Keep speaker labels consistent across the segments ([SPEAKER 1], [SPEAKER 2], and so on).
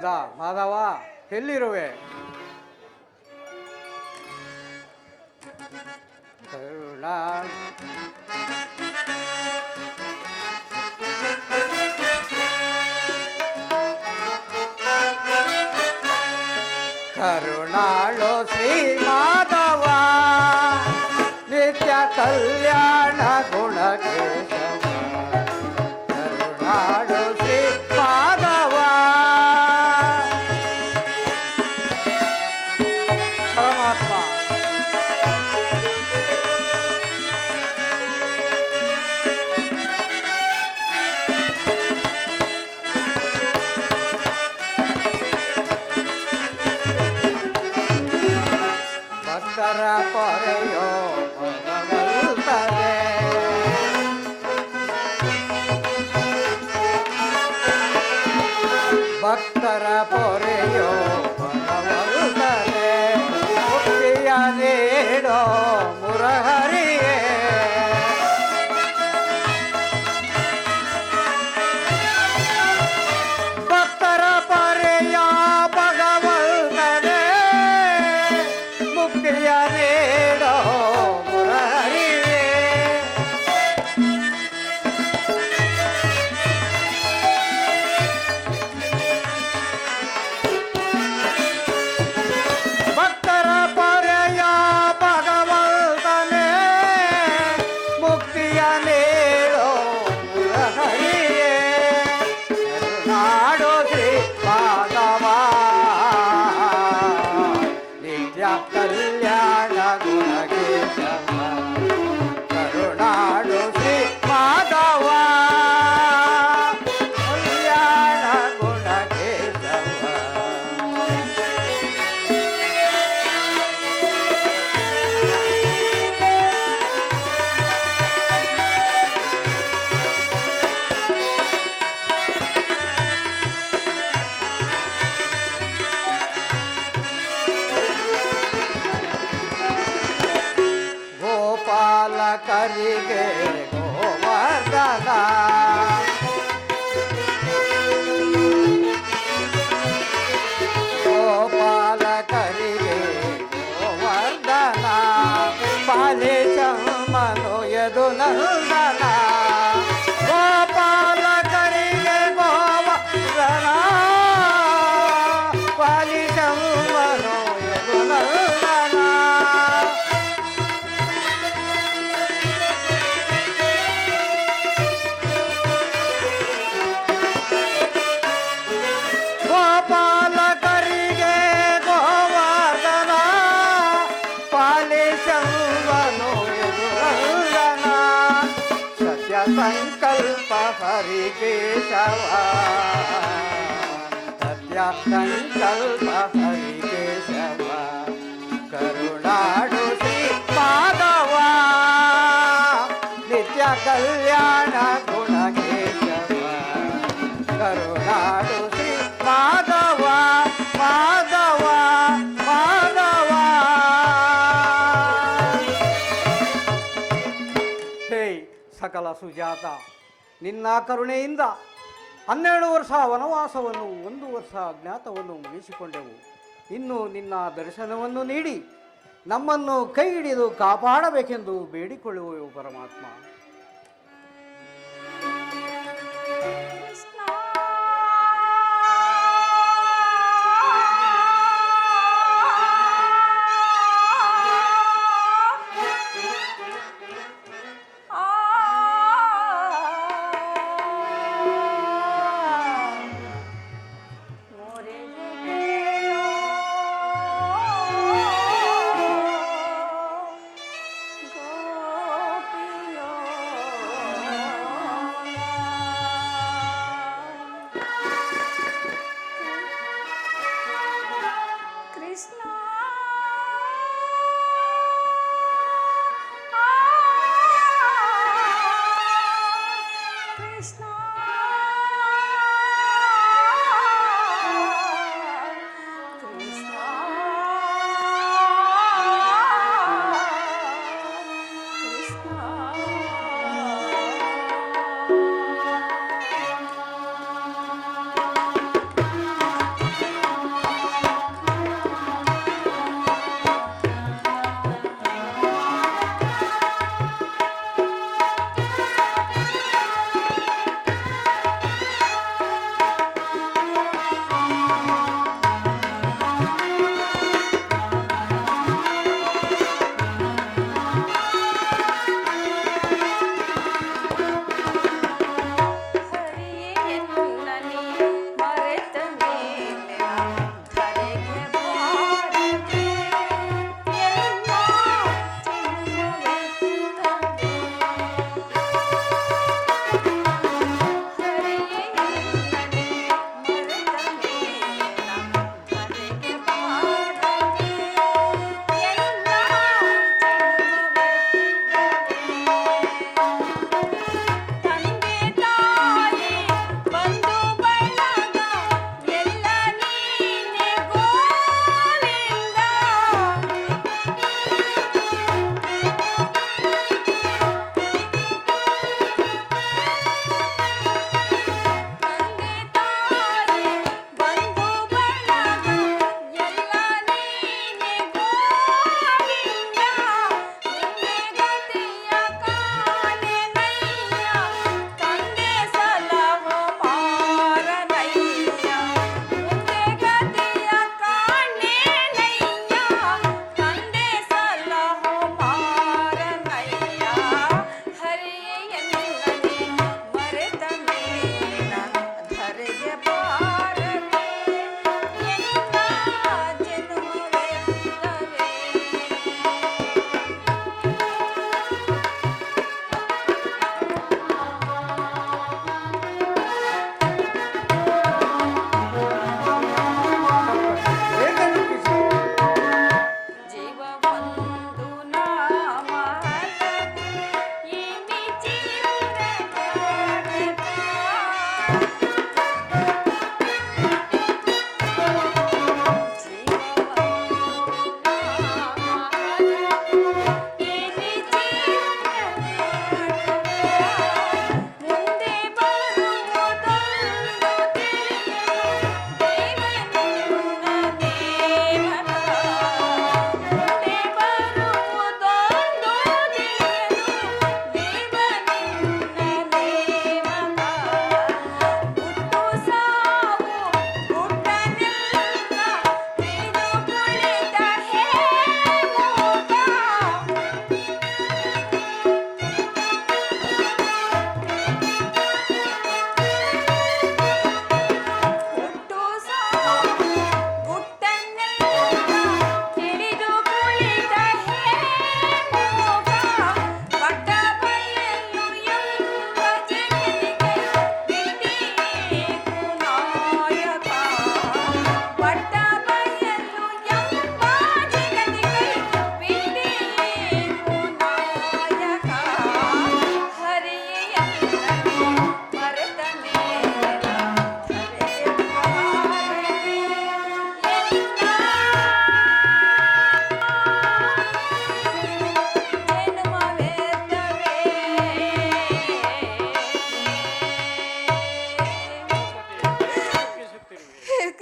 [SPEAKER 1] ಗೋವಿಂದ ಮಾಧವ ಎಲ್ಲಿರುವೆ? ಕರುಣಾ ಕರುಣಾಳು ಶ್ರೀ ಮಾಧವ ನಿತ್ಯ ಕಲ್ಯಾಣ ಗುಣಕೇಶವ ಕರುಣಾಳು ಶ್ರೀ ಮಾಧವ ಪರಮಾತ್ಮ ಭಕ್ತರ ಪೊರೆಯೋ ಭಗವಂತನೇ ಭಕ್ತರ ಪೊರೆಯೋ ಭಗವಂತನೇ ಮುಕ್ತಿಯ ನೀಡೋ ಮುರಹರಿಯೇ ಭಕ್ತರ ಪೊರೆಯ ಭಗವಂತನೇ ಮುಕ್ತಿಯ ನೀಡೋ ಮುರಹರಿಯೇ ಭಕ್ತರ ಪೊರೆಯ ಭಗವಂತನೇ ಮುಕ್ತಿಯ ನೀಡೋ ಮುರಹರಿಯೇ ಕರುಣಾಡು ಶ್ರೀ ಮಾಧವ ನಿತ್ಯ ಕಲ್ಯಾಣ ಗುಣಕೇಶವ ಕರುಣಾಡು ಶ್ರೀ ಮಾಧವ ಕಲ್ಯಾಣ ಗುಣಕೇಶವ ಗೋಪಾಲಕರಿಗೆ ಗೋವರ್ಧನ ಗೋಪಾಲಕರಿಗೆ ಗೋವರ್ಧನ ಪಾಲಿಸಮ್ಮನು ಯದು ನಂದನ ಗೋಪಾಲಕರಿಗೆ ಗೋವರ್ಧನ ಪಾಲಿಸಮ್ಮನು ಯದು ನಂದನ ಗೋಪಾಲಕರಿಗೆ ಗೋವರ್ಧನ ಪಾಲಿಸವನು ಎದುರಂಗನ ಸತ್ಯ ಸಂಕಲ್ಪ ಹರಿಕೇಶವ ಸತ್ಯ ಸಂಕಲ್ಪ ಹರಿಕೇಶವ ಕರುಣಾಡು ಶ್ರೀ ಮಾಧವ ನಿತ್ಯ ಕಲ್ಯಾಣ ಗುಣಕೇಶವ ಕರುಣಾಡು ಶ್ರೀ ಮಾಧವ ಮಾಧವ ಮಾಧವ ಹೇ ಸಕಲ ಸುಜಾತ ನಿನ್ನ ಕರುಣೆಯಿಂದ 12 ವರ್ಷ ವನವಾಸವನ್ನು 1 ವರ್ಷ ಅಜ್ಞಾತವನ್ನು ಮುಗಿಸಿಕೊಂಡೆವು. ಇನ್ನು ನಿನ್ನ ದರ್ಶನವನ್ನು ನೀಡಿ ನಮ್ಮನ್ನು ಕೈ ಹಿಡಿದು ಕಾಪಾಡಬೇಕೆಂದು ಬೇಡಿಕೊಳ್ಳುವೆವು ಪರಮಾತ್ಮ.
[SPEAKER 2] ಗೋಪಿಯೋ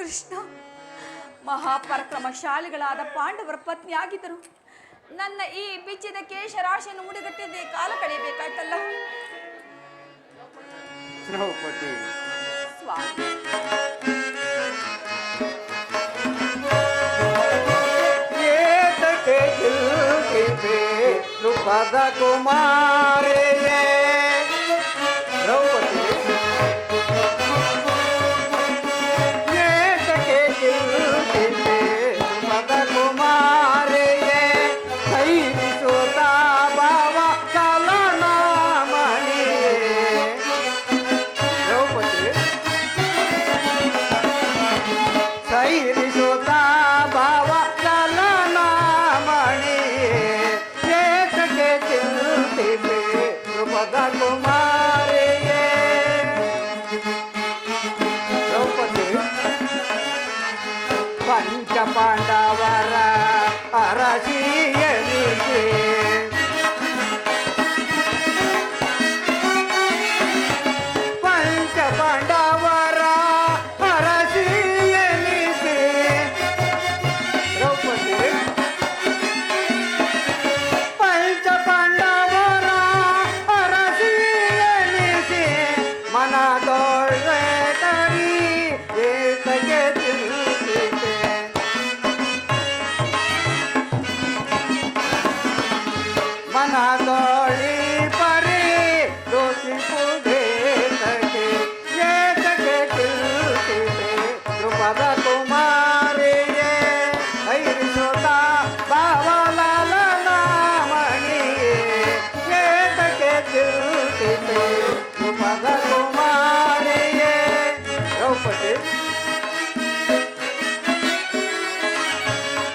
[SPEAKER 2] ಕೃಷ್ಣ ಮಹಾಪರಾಕ್ರಮಶಾಲಿಗಳಾದ ಪಾಂಡವರ ಪತ್ನಿಯಾಗಿದ್ದರು. ನನ್ನ ಈ ಬಿಚ್ಚಿದ ಕೇಶರಾಶಿಯನ್ನು ಮುಡಿಗಟ್ಟಿದ್ದೆ ಕಾಲ ಕಳೆಯಬೇಕಾಯ್ತಲ್ಲ.
[SPEAKER 1] ದ್ರೌಪದಿ,
[SPEAKER 2] ಸ್ವಾಮಿ,
[SPEAKER 1] ಏತಕ್ಕೆ ಗೆಲ್ಲುತ್ತಿವೆ ನೃಪದ ಕುಮಾರಿಯೇ. ದ್ರೌಪದಿ, ಏತಕ್ಕೆ ಗೆಲ್ಲುತ್ತಿವೆ ನೃಪದ ಕುಮಾರಿಯೇ. ಸೈರಿಸುತ್ತ ಭಾವ ಕಲನಮಣಿಯೇ. ದ್ರೌಪದಿ, ಸೈರಿಸುತ್ತ ಭಾವ ಕಲನಮಣಿಯೇ. ಏತಕ್ಕೆ ಗೆಲ್ಲುತ್ತಿವೆ ನೃಪದ ಕುಮಾರಿಯೇ. ದ್ರೌಪದಿ, ಪಂಚ ಪಾಂಡವರ ಅರಸಿಯನಿಗೆ. ಪಂಚ ಪಾಂಡವರ ಅರಸಿಯನಿಗೆ. ದ್ರೌಪದಿ, ಪಂಚ ಪಾಂಡವರ ಅರಸಿಯನಿಗೆ. ಮನದೊಳ್ಳೆ ತರಿ ಏತಕ್ಕೆ ತಿರುಗಿದೆ. ಮನದೊಳಿ ಪರಿ ದೋಷಿಪುದೇತಕ್ಕೆ. ಏತಕ್ಕೆ ತಿರುಗಿದೆ ನೃಪದ ಕುಮಾರಿಯೇ. ಐರಿಸುತ್ತ ಭಾವಲಾಲನಮಣಿಯೇ. ಏತಕ್ಕೆ ತಿರುಗಿದೆ ನೃಪದ ಕುಮಾರಿಯೇ. ದ್ರೌಪದಿ,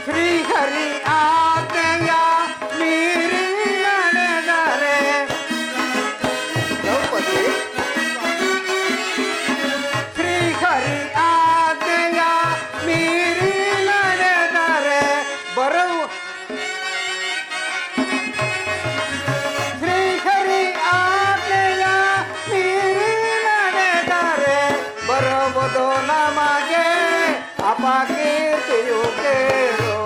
[SPEAKER 1] ಶ್ರೀಹರಿ ಆಜ್ಞೆಯ ಮೀರಿ ನಡೆದರೆ. ದ್ರೌಪದಿ, ಶ್ರೀಹರಿ ಆಜ್ಞೆಯ ಮೀರಿ ನಡೆದರೆ ಬರವು. ಶ್ರೀಹರಿ ಆಜ್ಞೆಯ ಮೀರಿ ನಡೆದರೆ ಬರುವುದು ನಮಗೆ ಅಪಕೀರ್ತಿಯು ಕೇಳು.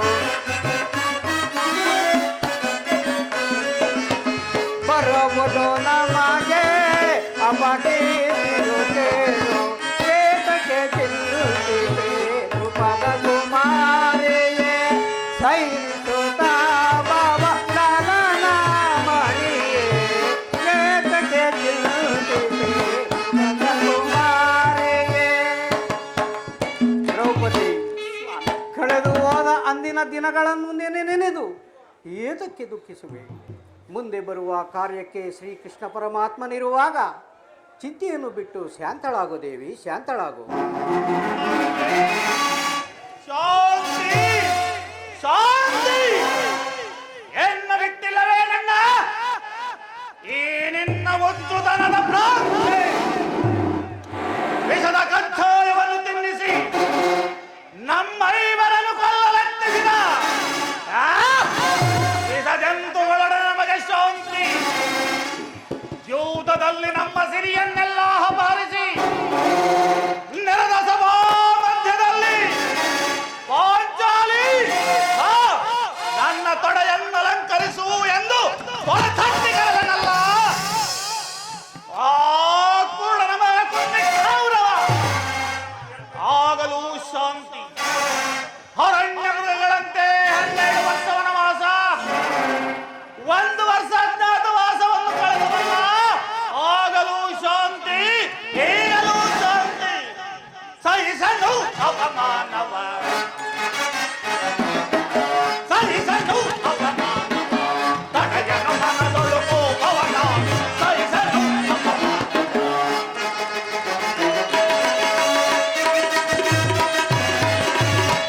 [SPEAKER 1] ಬರುವುದು ನಮಗೆ ಅಪಕೀರ್ತಿಯು ಕೇಳು. ಏತಕ್ಕೆ ಗೆಲ್ಲುತ್ತಿವೆ ನೃಪದ ಕುಮಾರಿಯೇ. ಸೈರಿಸುತ್ತ ಭಾವ ಲಲನಮಣಿಯೇ. ಏತಕ್ಕೆ ಗೆಲ್ಲುತ್ತಿವೆ ನೃಪದ ಕುಮಾರಿಯೇ. ದ್ರೌಪದಿ, ಕಳೆದು ಹೋದ ಅಂದಿನ ದಿನಗಳನ್ನು ನೆನೆದು ಏತಕ್ಕೆ ದುಃಖಿಸುವೆ. ಮುಂದೆ ಬರುವ ಕಾರ್ಯಕ್ಕೆ ಶ್ರೀಕೃಷ್ಣ ಪರಮಾತ್ಮನಿರುವಾಗ ಚಿಂತೆಯನ್ನು ಬಿಟ್ಟು ಶಾಂತಳಾಗು ದೇವಿ, ಶಾಂತಳಾಗು.
[SPEAKER 3] ಶಾಂತಿ ಶಾಂತಿ ಎನ್ನ ಬಿಟ್ಟಿಲ್ಲವೇ ನನ್ನ ಈ ನಿನ್ನ ಒಚ್ಚುತನದ ಭ್ರಾಂತಿ. ವಿಷದ ಕಚ್ಚಾಯವನ್ನು ತಿನ್ನಿಸಿ ನಮ್ಮೈವರನ್ನು ಕೊಲ್ಲಲೆತ್ತಿಸಿದ ವಿಷ ಜಂತುಗಳೊಡನೆ ನಮಗೆ ಶಾಂತಿ. ಯೂತದಲ್ಲಿ ನಮ್ಮ ಸಿರಿಯನ್ನೆಲ್ಲ ಅಪಹರಿಸಿ ನೆರೆದ ಸಭಾ ಮಧ್ಯದಲ್ಲಿ ಪಾಂಚಾಲಿ ನನ್ನ ತೊಡೆಯನ್ನು ಅಲಂಕರಿಸು ಎಂದು ಹೊರತಟ್ಟಿ ಕರೆದನಲ್ಲ. ಆ ಕೂಡ ನಮಗೆ ಕೊಂದ ಗೌರವ. ಆಗಲೂ ಶಾಂತಿ. ಅರಣ್ಯ ಮೃಗಗಳಂತೆ 12 ವರ್ಷ ವನವಾಸ, 1 ವರ್ಷ ಅಜ್ಞಾತವಾಸವನ್ನು ಕಳೆದವಲ್ಲ. ಆಗಲೂ ಶಾಂತಿ, ಈಗಲೂ ಶಾಂತಿ. ಸಹಿಸಲು ಅವಮಾನವ, ಸಹಿಸಲು ಅವಮಾನವ, ತಡೆಯನು ಮನದೊಳು ಕೋಪವನ. ಸಹಿಸಲು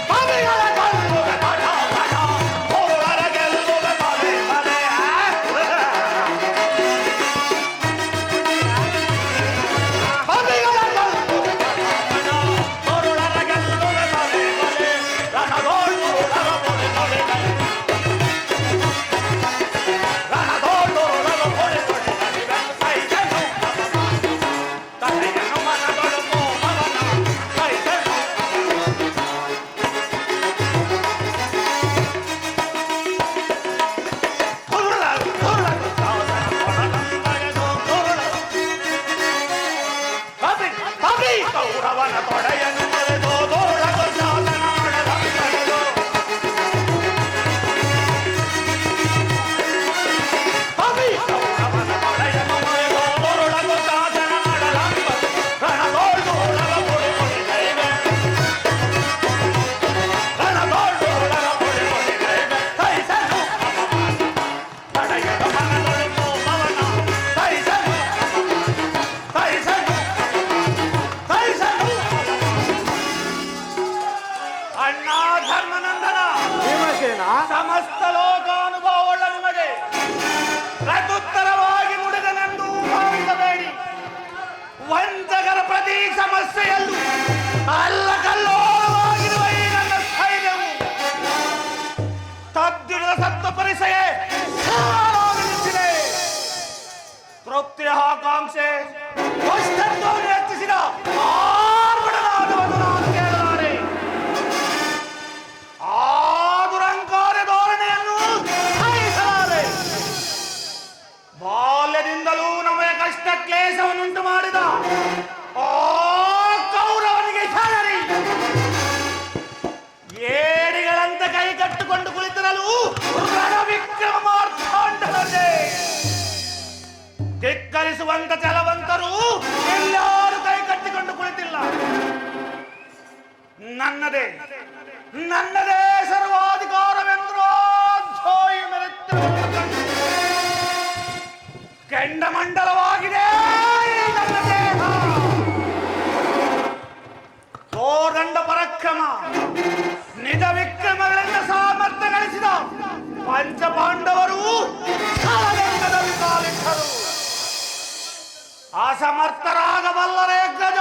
[SPEAKER 3] ಪವಿಗಳ ಕಲ್ಲುವೆ ಬಡ ಬಡ, ಹೋಳರ ಗೆಲ್ಲುವೆ ಬಲೆ ಬಲೆ. ಪವಿಗಳ ಕಲ್ಲುವೆ ಬಡ ಬಡ, ಹೋಳರ ಗೆಲ್ಲುವೆ ಬಲೆ ಬಲೆ. ಕೌರವನ ತೊಡೆಯನ್ನು ಮುರಿದು ತೋಳಗೊಂಡಾದನಾಡಲಂಬರದು. ಕವಿ ಕೌರವನ ತೊಡೆಯನ್ನು ಮುರಿದು ತೋಳಗೊಂಡಾದನಾಡಲಂಬರದು. ರಣದೋಳ್ದು ಉಳವ ಪುಡಿ ಪುಡಿಗೈವೆ. ರಣದೋಳ್ದು ಉಳವ ಪುಡಿ ಪುಡಿಗೈವೆ. ಕೈಸಲು ತಡೆಯಲು ಮನದೊಳು ಪವನ. ಕೈಸಲು ಕೈಸಲು ಕೈಸಲು ಅಣ್ಣ ಧರ್ಮನಂದನ
[SPEAKER 1] ಭೀಮಸೇನ,
[SPEAKER 3] ಸಮಸ್ತ ಲೋಕಾನುಭವವುಳ್ಳ ನಿಮಗೆ ಪ್ರತ್ಯುತ್ತರವಾಗಿ ನುಡಿದನೆಂದು ಭಾವಿಸಬೇಡಿ. ವಂಚಕರ ಪ್ರತಿ ಸಮಸ್ಯೆಯಲ್ಲೂ ಅಲ್ಲಕಲ್ಲೋಲವಾಗಿರುವ ಈ ನನ್ನ ಸ್ಥೈರ್ಯವು ತದ್ದಿರದ ಸತ್ವ ಪರಿಸಯೇ ನಿಂತಿದೆ. ತೃಪ್ತಿಯ ಆಕಾಂಕ್ಷೆ ಅಷ್ಟೊಂದು ಹೆಚ್ಚಿಸಿದ ಆರ್ಭಟನಾದವನ್ನು ನಾನು ಕೇಳಲಾರೆ. ಆ ದುರಂಕಾರ ಧೋರಣೆಯನ್ನು ಸಹಿಸಲಾರೆ. ಬಾಲ್ಯದಿಂದಲೂ ನಮಗೆ ಕಷ್ಟ ಕ್ಲೇಶವನ್ನುಂಟು ಮಾಡಿದ ಆ ಕೌರವನಿಗೆ ಶರಣರಿ ಏಡಿಗಳಂತೆ ಕೈ ಕಟ್ಟಿಕೊಂಡು ಕುಳಿತಿರಲು ರಣವಿಕ್ರಮ ಮಾರ್ತಾಂಡನಂತೆ ಧಿಕ್ಕರಿಸುವಂತ ಛಲವಂತರು ಎಲ್ಲರೂ ಕೈ ಕಟ್ಟಿಕೊಂಡು ಕುಳಿತಿಲ್ಲ. ನನ್ನದೇ ನನ್ನದೇ ಸರ್ವಾಧಿಕಾರವೆಂದರೂ ಛೋಯಿ ಮೆರೆತ್ತಿರುವುದನ್ನು ಕಂಡು ಕೆಂಡಮಂಡಲವಾಗಿದೆ ಈ ನನ್ನ ದೇಹ. ಕೋದಂಡ ಪರಾಕ್ರಮ ನಿಜ ವಿಕ್ರಮಗಳಿಂದ ಸಾಮರ್ಥ್ಯ ಗಳಿಸಿದ ಪಂಚಪಾಂಡವರು ಛಲದಂಡದಲ್ಲಿ ಕಾಲಿಟ್ಟರು. ಅಸಮರ್ಥರಾಗಬಲ್ಲರೇ ಗಜ,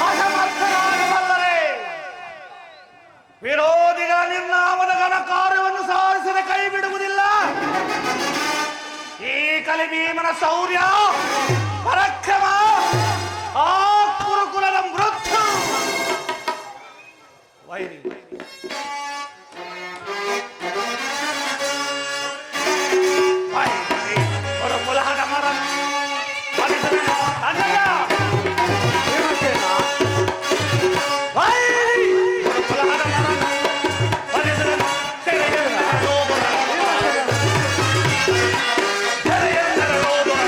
[SPEAKER 3] ಅಸಮರ್ಥರಾಗಬಲ್ಲರೇ. ವಿರೋಧಿಗಳ ನಿರ್ನಾಮದ ಘನ ಕಾರ್ಯವನ್ನು ಸಾಧಿಸದೆ ಕೈ ಬಿಡುವುದಿಲ್ಲ. ಈ ಕಲಿಭೀಮನ ಶೌರ್ಯ ಪರಾಕ್ರಮ ಆ ಕುರುಕುಲದ ಮೃತ್ಯು ವೈರಿ. ಕುರುಕುಲದ ಮರ ಅಣ್ಣಯ್ಯ
[SPEAKER 1] ಭೀಮಸೇನ,
[SPEAKER 3] ವೈರಿ ಕುರುಕುಲದ ಮರ ಪರಿಸರನು ಸೆರೆಯೆಂದರ ರೋದನ. ಸೆರೆಯೆಂದರ ರೋದನ.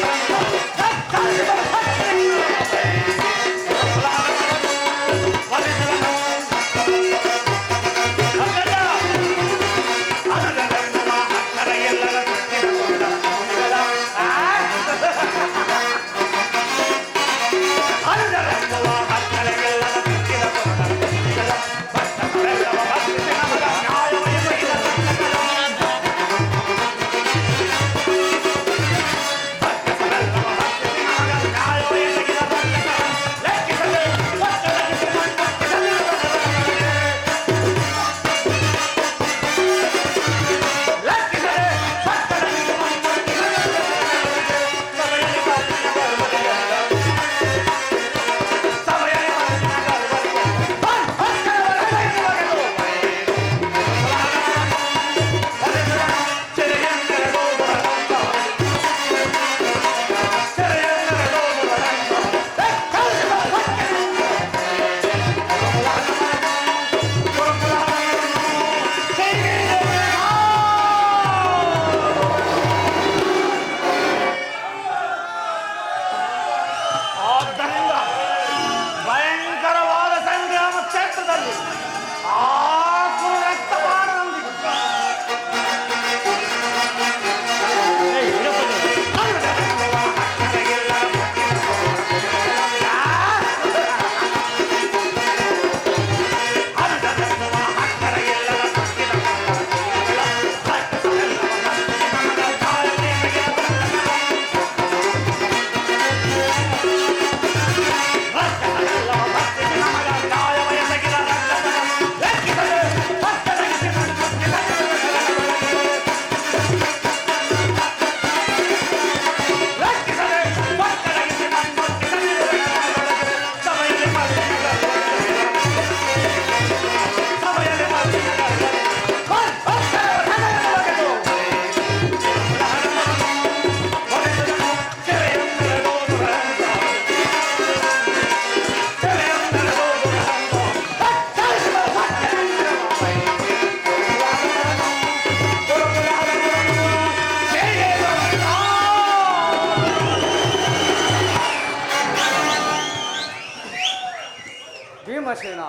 [SPEAKER 1] ಭೀಮಸೇನ,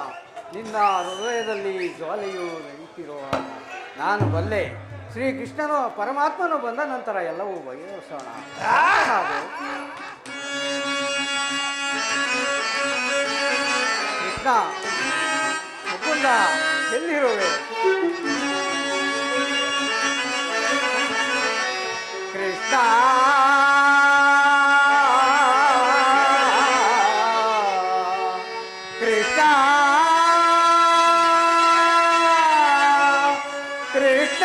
[SPEAKER 1] ನಿನ್ನ ಹೃದಯದಲ್ಲಿ ಜ್ವಾಲೆಯು ನಿಂತಿರುವ ನಾನು ಬಲ್ಲೆ. ಶ್ರೀಕೃಷ್ಣನು ಪರಮಾತ್ಮನು ಬಂದ ನಂತರ ಎಲ್ಲವೂ ಬಗೆಹರಿಸೋಣ. ಕೃಷ್ಣ, ಮುಕುಂದ, ಎಲ್ಲಿರುವೆ? ಕೃಷ್ಣ, ಕೃಷ್ಣ, ಕೃಷ್ಣ.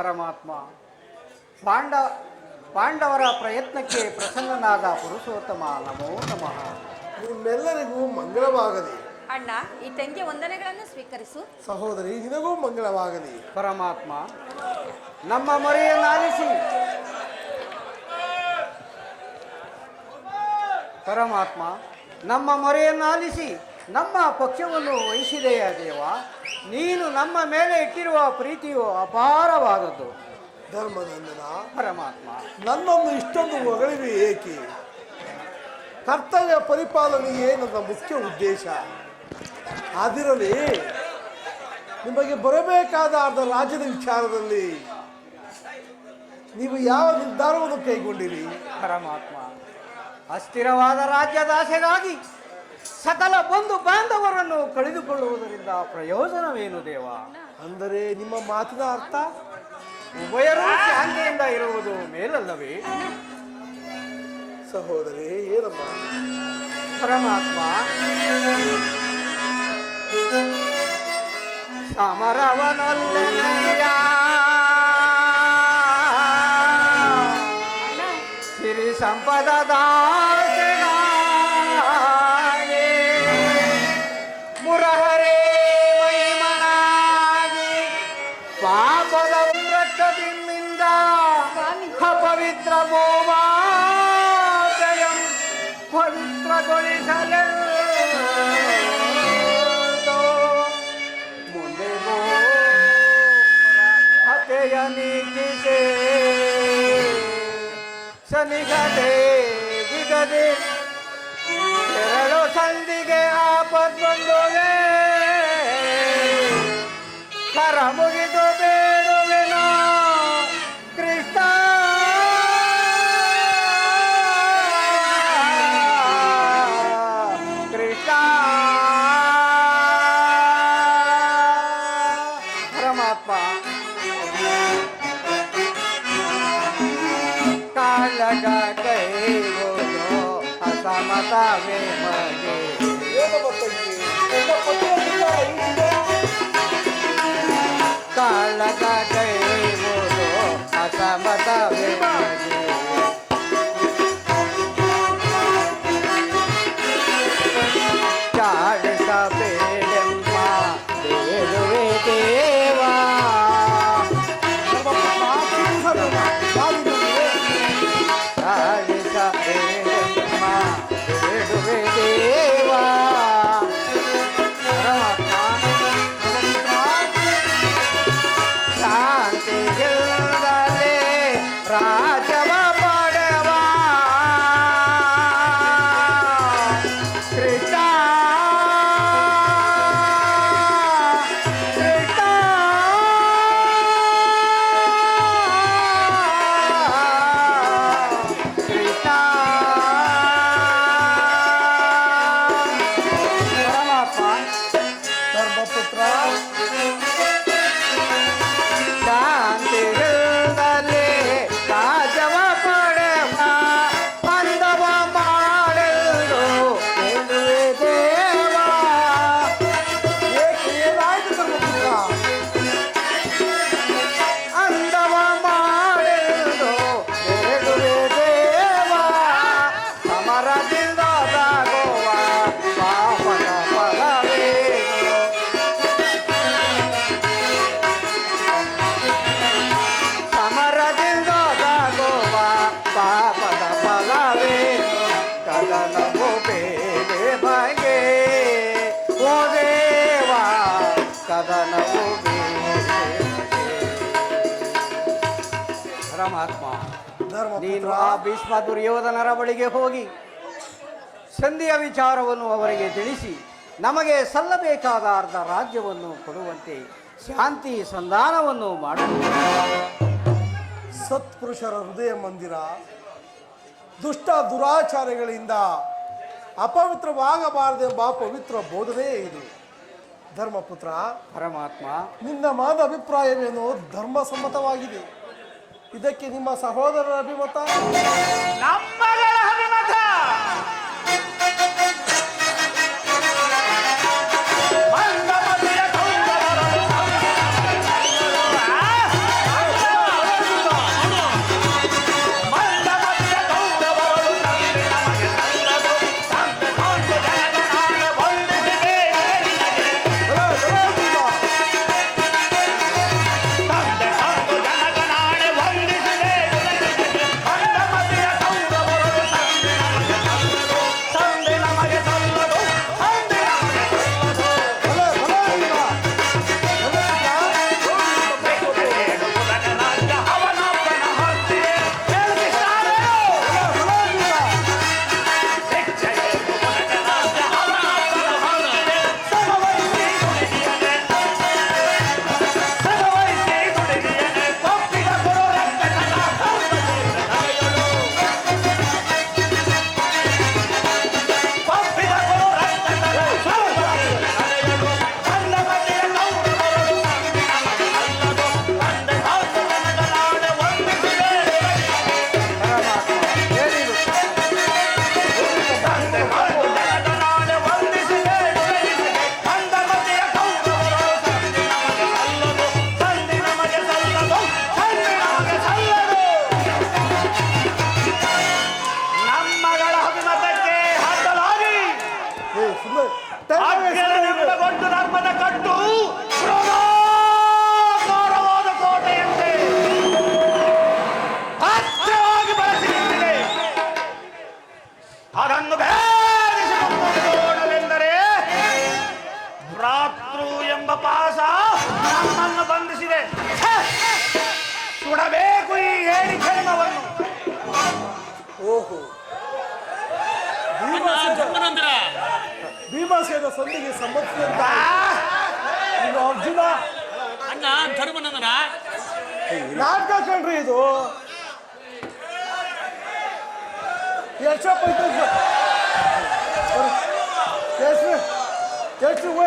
[SPEAKER 1] ಪರಮಾತ್ಮ ಪಾಂಡವರ ಪ್ರಯತ್ನಕ್ಕೆ ಪ್ರಸನ್ನನಾದ ಪುರುಷೋತ್ತಮ ನಮೋ ನಮಃ.
[SPEAKER 4] ನಿಮ್ಮೆಲ್ಲರಿಗೂ ಮಂಗಳವಾಗಲಿ.
[SPEAKER 2] ಅಣ್ಣ, ಈ ತಂಗಿ ವಂದನೆಗಳನ್ನು ಸ್ವೀಕರಿಸು.
[SPEAKER 4] ಸಹೋದರಿ, ನಿನಗೂ ಮಂಗಳವಾಗಲಿ.
[SPEAKER 1] ಪರಮಾತ್ಮ, ನಮ್ಮ ಮೊರೆಯನ್ನಾಲಿಸಿ ಪರಮಾತ್ಮ, ನಮ್ಮ ಮೊರೆಯನ್ನು ಆಲಿಸಿ ನಮ್ಮ ಪಕ್ಷವನ್ನು ವಹಿಸಿದೆಯಾ ದೇವ. ನೀನು ನಮ್ಮ ಮೇಲೆ ಇಟ್ಟಿರುವ ಪ್ರೀತಿಯು ಅಪಾರವಾದದ್ದು.
[SPEAKER 4] ಧರ್ಮನಂದನ,
[SPEAKER 1] ಪರಮಾತ್ಮ,
[SPEAKER 4] ನನ್ನನ್ನು ಇಷ್ಟೊಂದು ಹೊಗಳಿವೆ ಏಕೆ? ಕರ್ತವ್ಯ ಪರಿಪಾಲನೆಯೇ ನನ್ನ ಮುಖ್ಯ ಉದ್ದೇಶ. ಅದಿರಲಿ, ನಿಮಗೆ ಬರಬೇಕಾದ ಅರ್ಧ ರಾಜ್ಯದ ವಿಚಾರದಲ್ಲಿ ನೀವು ಯಾವ ನಿರ್ಧಾರವನ್ನು ಕೈಗೊಂಡಿರಿ?
[SPEAKER 1] ಪರಮಾತ್ಮ, ಅಸ್ಥಿರವಾದ ರಾಜ್ಯದ ಆಸೆಗಾಗಿ ಸಕಲ ಬಂಧು ಬಾಂಧವರನ್ನು ಕಳೆದುಕೊಳ್ಳುವುದರಿಂದ ಪ್ರಯೋಜನವೇನು ದೇವ?
[SPEAKER 4] ಅಂದರೆ ನಿಮ್ಮ ಮಾತಿನ ಅರ್ಥ
[SPEAKER 1] ಉಭಯರೂ ಶಾಂತಿಯಿಂದ ಇರುವುದು ಮೇಲಲ್ಲವೇ?
[SPEAKER 4] ಸಹೋದರಿ, ಏನಮ್ಮ?
[SPEAKER 1] ಪರಮಾತ್ಮ, ಸಮರವನೊಲ್ಲೆನೆಯ ಸಿರಿ ಸಂಪದದ ಮುರಹರೇ ಮೈಮನಾಗಿ ಪಾಪದ ರಕ್ತದಿಂದ ಅಪವಿತ್ರ ಭೂಮಾಜಯಂ ಪವಿತ್ರಗೊಳಿಸಲೆಂದು ಮುಂದೆ ಹತೆಯ ನೀತಿಸೆ ಸನಿಗದೆ ಬಿಗದೆ ಎರಡು ಸಂಧಿಗೆ ಆಪತ್ತೊಂದುವೆ ಕರ ಮುಗಿದು ಬೇಡುವೆನೋ ಕೃಷ್ಣ. ಕೃಷ್ಣ ಪರಮಾತ್ಮ, ಕಾಲಗ ಕೈಗೋದು ಅಸಮತವೇ ಮಗೆ
[SPEAKER 4] ಏನಮ್ಮ ತಂಗಿ? ನನ್ನ ಪತಿಯ ನಿರ್ಧಾರ ಹೀಗಿದೆ.
[SPEAKER 1] ಕಾಲಗ ಕೈಗೋದು ಅಸಮತವೇ ಮಗೆ ಚಾಡಿಸಬೇಡೆಂಬ ಬೇಡುವೆ ದೇವಾ.
[SPEAKER 4] ನಮ್ಮ ಮಾತಿನ ಯಾರಿದ್ದಾರೆ?
[SPEAKER 1] ಚಾಡಿಸಬೇಡೆಂಬ ಬೇಡುವೆ ದೇವಾ. ಶಾಂತಿಗಿಲ್ಲದೆ ರಾಜವ ಪಡೆವ ಕೃಷ್ಣ. ಕೃಷ್ಣ ಕೃಷ್ಣ ಪರಮಾತ್ಮ,
[SPEAKER 4] ಧರ್ಮಪುತ್ರ,
[SPEAKER 1] ಶಾಂತಿಗಿಲ್ಲದೆ ರಾಜವ ಪಡೆವ ಅಂದವ ಮಾಡೆಂದು ಬೇಡುವೆ ದೇವಾ.
[SPEAKER 4] ಏಕೆ ಏನಾಯ್ತು ಧರ್ಮಪುತ್ರ?
[SPEAKER 1] ಅಂದವ ಮಾಡೆಂದು ಬೇಡುವೆ ದೇವಾ. ಸಮರದಿಂದ ಸಾಗುವ ಪಾಪದ ಫಲವೇನು? ಸಮರದಿಂದ ಸಾಗುವ ಪಾಪದ ಫಲವೇನು? ಕದನವು ಬೇರೆ ಬಗೆ ಓ ದೇವಾ, ಕದನವು ಬೇರೆ ಬಗೆ. ಪರಮಾತ್ಮ, ನೀನು
[SPEAKER 4] ಧರ್ಮಪುತ್ರ,
[SPEAKER 1] ಆ ಭೀಷ್ಮ ದುರ್ಯೋಧನರ ಬಳಿಗೆ ಹೋಗಿ ಸಂಧಿಯ ವಿಚಾರವನ್ನು ಅವರಿಗೆ ತಿಳಿಸಿ ನಮಗೆ ಸಲ್ಲಬೇಕಾದ ಅರ್ಧ ರಾಜ್ಯವನ್ನು ಕೊಡುವಂತೆ ಶಾಂತಿ ಸಂಧಾನವನ್ನು ಮಾಡು.
[SPEAKER 4] ಸತ್ಪುರುಷರ ಹೃದಯ ಮಂದಿರ ದುಷ್ಟ ದುರಾಚಾರಗಳಿಂದ ಅಪವಿತ್ರವಾಗಬಾರದೆಂಬ ಪವಿತ್ರ ಬೋಧನೆ ಇದು. ಧರ್ಮಪುತ್ರ,
[SPEAKER 1] ಪರಮಾತ್ಮ,
[SPEAKER 4] ನಿನ್ನ ಮಾದ ಅಭಿಪ್ರಾಯವೇನು ಧರ್ಮಸಮ್ಮತವಾಗಿದೆ. ಇದಕ್ಕೆ ನಿಮ್ಮ ಸಹೋದರರ ಅಭಿಮತ?
[SPEAKER 3] ನಮ್ಮಗಳ ಅಭಿಮತ ಮಂದಮತಿಯ ಕೌರವರನ್ನು ಮಂದಮತಿಯ ಕೌರವರನ್ನು ತಂದೆ ನಮಗೆ ತಂದದು ತಂದೆ ಕೊಂಡು ಜನಗಣಾಯ ವಂದಿಸಿದೆ ತಂದೆ ಕೊಂಡು ಜನಗಣಾಯ ವಂದಿಸಿದೆ ಮಂದಮತಿಯ ಕೌರವರನ್ನು
[SPEAKER 4] ಭೀಮಸೇನ ಸಂಧಿಗೆ ಸಂಬಂಧಿಸಿದಂತ ಇನ್ನು ಅರ್ಜುನ
[SPEAKER 5] ಅಣ್ಣ ಧರ್ಮನಂದನ
[SPEAKER 4] ನಾಟಕ ಕಣ್ರಿ ಇದು. ಎಷ್ಟಪ್ಪ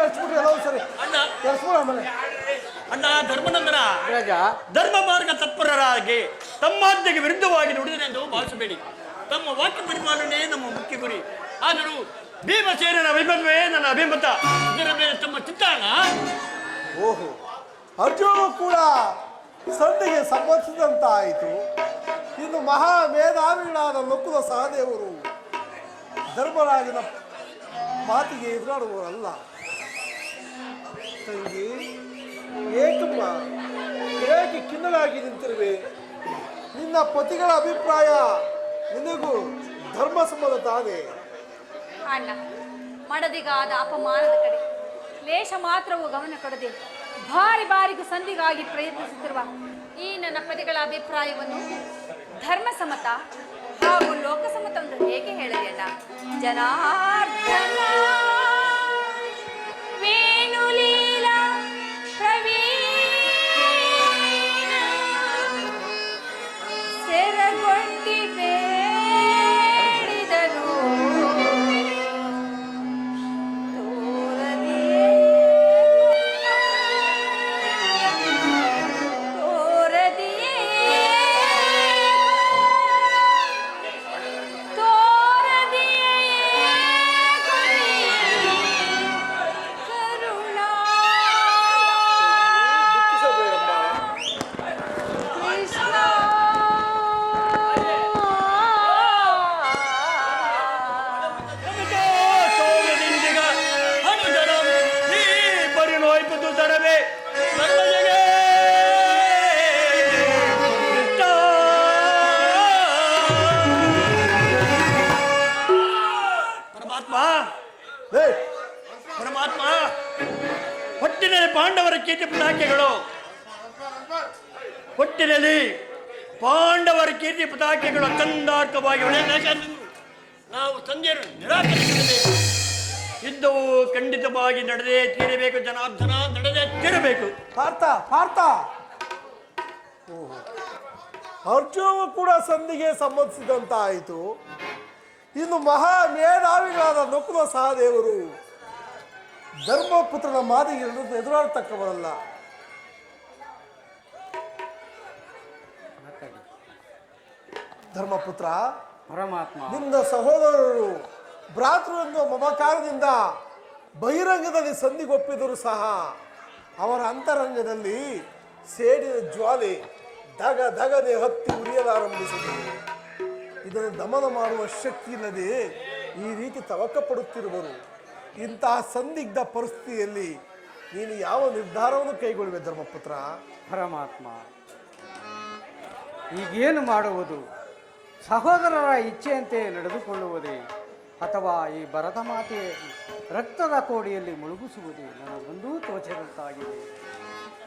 [SPEAKER 4] ಎಷ್ಟ್ಬಿಟ್ರಿ ಎಲ್ಲ ಸರಿ
[SPEAKER 5] ಅಣ್ಣ
[SPEAKER 4] ಎಷ್ಟ್ಬಿಡ ಆಮೇಲೆ
[SPEAKER 5] ಅಣ್ಣ ಧರ್ಮನಂದನ
[SPEAKER 1] ರಾಜ,
[SPEAKER 5] ಧರ್ಮ ಮಾರ್ಗ ತತ್ಪರರಾಗಿ ತಮ್ಮಾಜ್ಞೆಗೆ ವಿರುದ್ಧವಾಗಿ ನುಡಿದನೆಂದು ಭಾವಿಸಬೇಡಿ. ತಮ್ಮ ವಾಕ್ಯ ಪರಿಪಾಲನೆ ನಮ್ಮ ಮುಖ್ಯ ಗುರಿ. ಆದರೂ ಭೀಮಸೇನನ ವೈಭವವೇ ನನ್ನ ಅಭಿಮತ. ಇದರ ಮೇಲೆ ತಮ್ಮ ಚಿತ್ತಾಣ.
[SPEAKER 4] ಓಹೋ, ಅರ್ಜುನ ಕೂಡ ಸಂಧಿಗೆ ಸಂಬಂಧಿಸಿದಂತ ಆಯಿತು. ಇನ್ನು ಮಹಾ ಮೇಧಾವಿಗಳಾದ ಲೋಕದ ಸಹದೇವರು ಧರ್ಮರಾಜನ ಮಾತಿಗೆ ಎದುರಾಡುವವರಲ್ಲ. ತಂಗಿ, ಏಕಮ್ಮ ಏಕೆ ಖಿನ್ನರಾಗಿ ನಿಂತಿರುವೆ? ನಿನ್ನ ಪತಿಗಳ ಅಭಿಪ್ರಾಯ ನಿನಗೂ ಧರ್ಮ ಸಮ್ಮತವಾದೆ.
[SPEAKER 2] ಅಣ್ಣ, ಮಡದಿಗಾದ ಅಪಮಾನದ ಕಡೆ ಲೇಷ ಮಾತ್ರವೂ ಗಮನ ಕೊಡದೆ ಬಾರಿಗೂ ಸಂಧಿಗಾಗಿ ಪ್ರಯತ್ನಿಸುತ್ತಿರುವ ಈ ನನ್ನ ಪತಿಗಳ ಅಭಿಪ್ರಾಯವನ್ನು ಧರ್ಮಸಮ್ಮತ ಹಾಗೂ ಲೋಕಸಮ್ಮತ ಎಂದು ಹೇಗೆ ಹೇಳಲಿ ಅಣ್ಣ? ಜನಾರ್ದನ ವೇಣುಲೀಲಾ ಪ್ರವೀಣ ಸೆರಗೊಡ್ಡಿ ಬೇಡಿದನು
[SPEAKER 5] ಪರಮಾತ್ಮ, ಹೊಟ್ಟಿನಲ್ಲಿ ಪಾಂಡವರ ಕೀರ್ತಿ ಪತಾಕೆಗಳು, ಹೊಟ್ಟಿನಲ್ಲಿ ಪಾಂಡವರ ಕೀರ್ತಿ ಪತಾಕೆಗಳು ಕಂದಾರ್ಕವಾಗಿ ಹೊಳೆಯಲು ನಾವು ಸಂಧ್ಯರು ನಿರಾಕರಿಸಬೇಕು. ಯುದ್ಧವು ಖಂಡಿತವಾಗಿ ನಡೆದೇ ತೀರಬೇಕು. ಜನಾರ್ದನ, ನಡೆದೇ ತೀರಬೇಕು.
[SPEAKER 4] ಪಾರ್ಥ ಅರ್ಜುನ ಕೂಡ ಸಂಧಿಗೆ ಸಂಬಂಧಿಸಿದಂತ ಆಯಿತು. ಇನ್ನು ಮಹಾ ಮೇಧಾವಿಗಳಾದ ನಕುಲ ಸಹದೇವರು ಧರ್ಮಪುತ್ರನ ಮಾದಿಗೆ ಎದುರಾಡತಕ್ಕವರಲ್ಲ. ಧರ್ಮಪುತ್ರ,
[SPEAKER 1] ಪರಮಾತ್ಮ,
[SPEAKER 4] ನಿನ್ನ ಸಹೋದರರು ಭ್ರಾತೃ ಎನ್ನುವ ಮಮಕಾರದಿಂದ ಬಹಿರಂಗದಲ್ಲಿ ಸಂಧಿಗೊಪ್ಪಿದರೂ ಸಹ ಅವರ ಅಂತರಂಗದಲ್ಲಿ ಸೇಡಿನ ಜ್ವಾಲೆ ಧಗಧಗನೆ ಹತ್ತಿ ಉರಿಯಲಾರಂಭಿಸಿದೆ. ಇದನ್ನು ದಮನ ಮಾಡುವ ಶಕ್ತಿ ಇಲ್ಲದೆ ಈ ರೀತಿ ತವಕ ಪಡುತ್ತಿರುವರು. ಇಂತಹ ಸಂದಿಗ್ಧ ಪರಿಸ್ಥಿತಿಯಲ್ಲಿ ನೀನು ಯಾವ ನಿರ್ಧಾರವನ್ನು ಕೈಗೊಳ್ಳುವೆ ಧರ್ಮಪುತ್ರ?
[SPEAKER 1] ಪರಮಾತ್ಮ, ಈಗೇನು ಮಾಡುವುದು? ಸಹೋದರರ ಇಚ್ಛೆಯಂತೆ ನಡೆದುಕೊಳ್ಳುವುದೇ ಅಥವಾ ಈ ಭರತ ಮಾತೆಯ ರಕ್ತದ ಕೋಡಿಯಲ್ಲಿ ಮುಳುಗಿಸುವುದೇ ನನಗೊಂದೂ ತೋಚದಂತಾಗಿದೆ.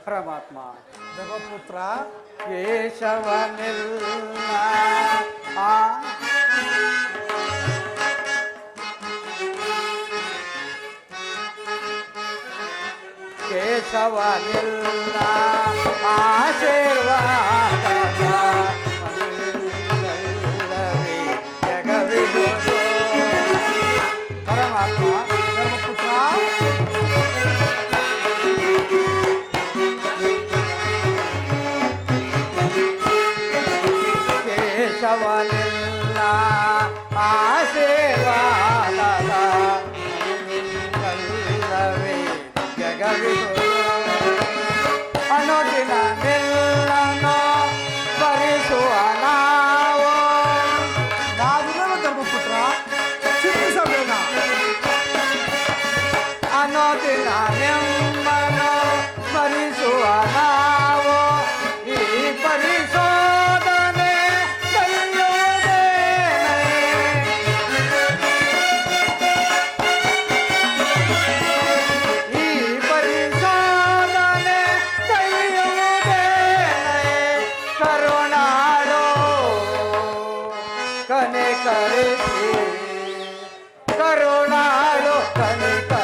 [SPEAKER 1] ಪರಮಾತ್ಮ,
[SPEAKER 4] ಧರ್ಮಪುತ್ರ,
[SPEAKER 1] ಕೇಶವನೆಲ್ಲ ಕೇಶವನೆಲ್ಲ ಆಶೀರ್ವಾದ ಜಗವಿಡುವುದು. ಪರಮಾತ್ಮ, ಧರ್ಮಪುತ್ರ, ಕೇಶವನೆಲ್ಲ ಆಶೀರ್ವಾದ ನಿನ್ನಲ್ಲವೇ ಜಗವಿಡುವುದು. ಅನುದಿನ ನಿಲ್ಲನು ಭರಿಸುವ ನಾವು.
[SPEAKER 4] ನಾವಿರಲು ಧರ್ಮಪುತ್ರ, ಚಿಂತಿಸಬೇಡ.
[SPEAKER 1] ಅನುದಿನ ನಿಮ್ಮನು ಭರಿಸುವ ನಾವು. ಈ ಪರಿಶೋಧನೆ ಕರುಣಾಳು ಕನಿಕ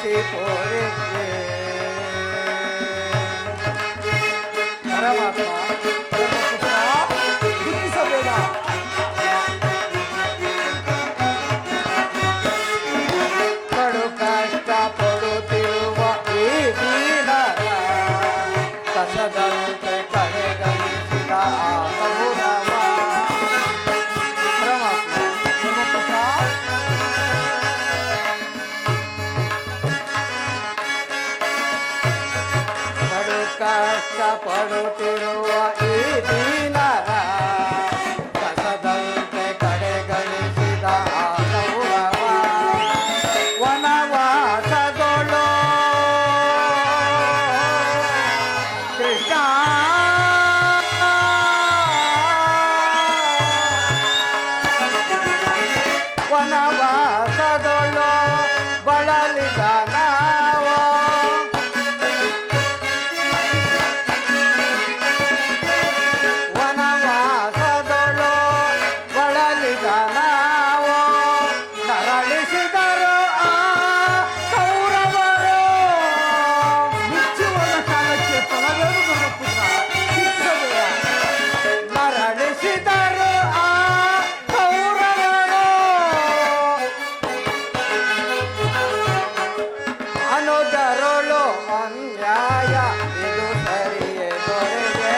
[SPEAKER 1] ಆದರಿಸಿ ಪೂರೈಕೆ ಪರಮಾತ್ಮ
[SPEAKER 4] ಧರ್ಮಪುತ್ರ, ದುಃಖಿಸಬೇಡ.
[SPEAKER 1] ಕಡು ಕಷ್ಟ ಪಡುತ್ತಿರುವ ಈ ದೀನರ ಕಸದಂತೆ ಕಡೆಗಣಿಸಿದ ಆ ಗೌರವ. ಪರಮಾತ್ಮ
[SPEAKER 4] ಧರ್ಮಪುತ್ರ,
[SPEAKER 1] ಕಡು ಕಷ್ಟ ಪಡುತ್ತಿರುವ ಈ ದೀನರ ಕಸದಂತೆ ಕಡೆಗಣಿಸಿದ ಆ ಗೌರವ. ವನವಾಸದೊಳು ಕೃಷ್ಣ ವನವಾಸದೊಳು ಬಳಲಿದ ನಾವು ವನವಾಸದೊಳು ಬಳಲಿದ ನಾವು ನರಳಿಸಿದರು ಆ ಕೌರವರು.
[SPEAKER 4] ಮುಚ್ಚುವನ ಕಾಲಕ್ಕೆ ಫಲವೇನು ಧರ್ಮಪುತ್ರ? ದುಃಖಿಸಬೇಡ.
[SPEAKER 1] ನರಳಿಸಿದರು ಆ ಕೌರವರು. ಅನುಜರುಳು ಅನ್ಯಾಯ ಇದು ಸರಿಯೇ ದೊರೆಗೆ.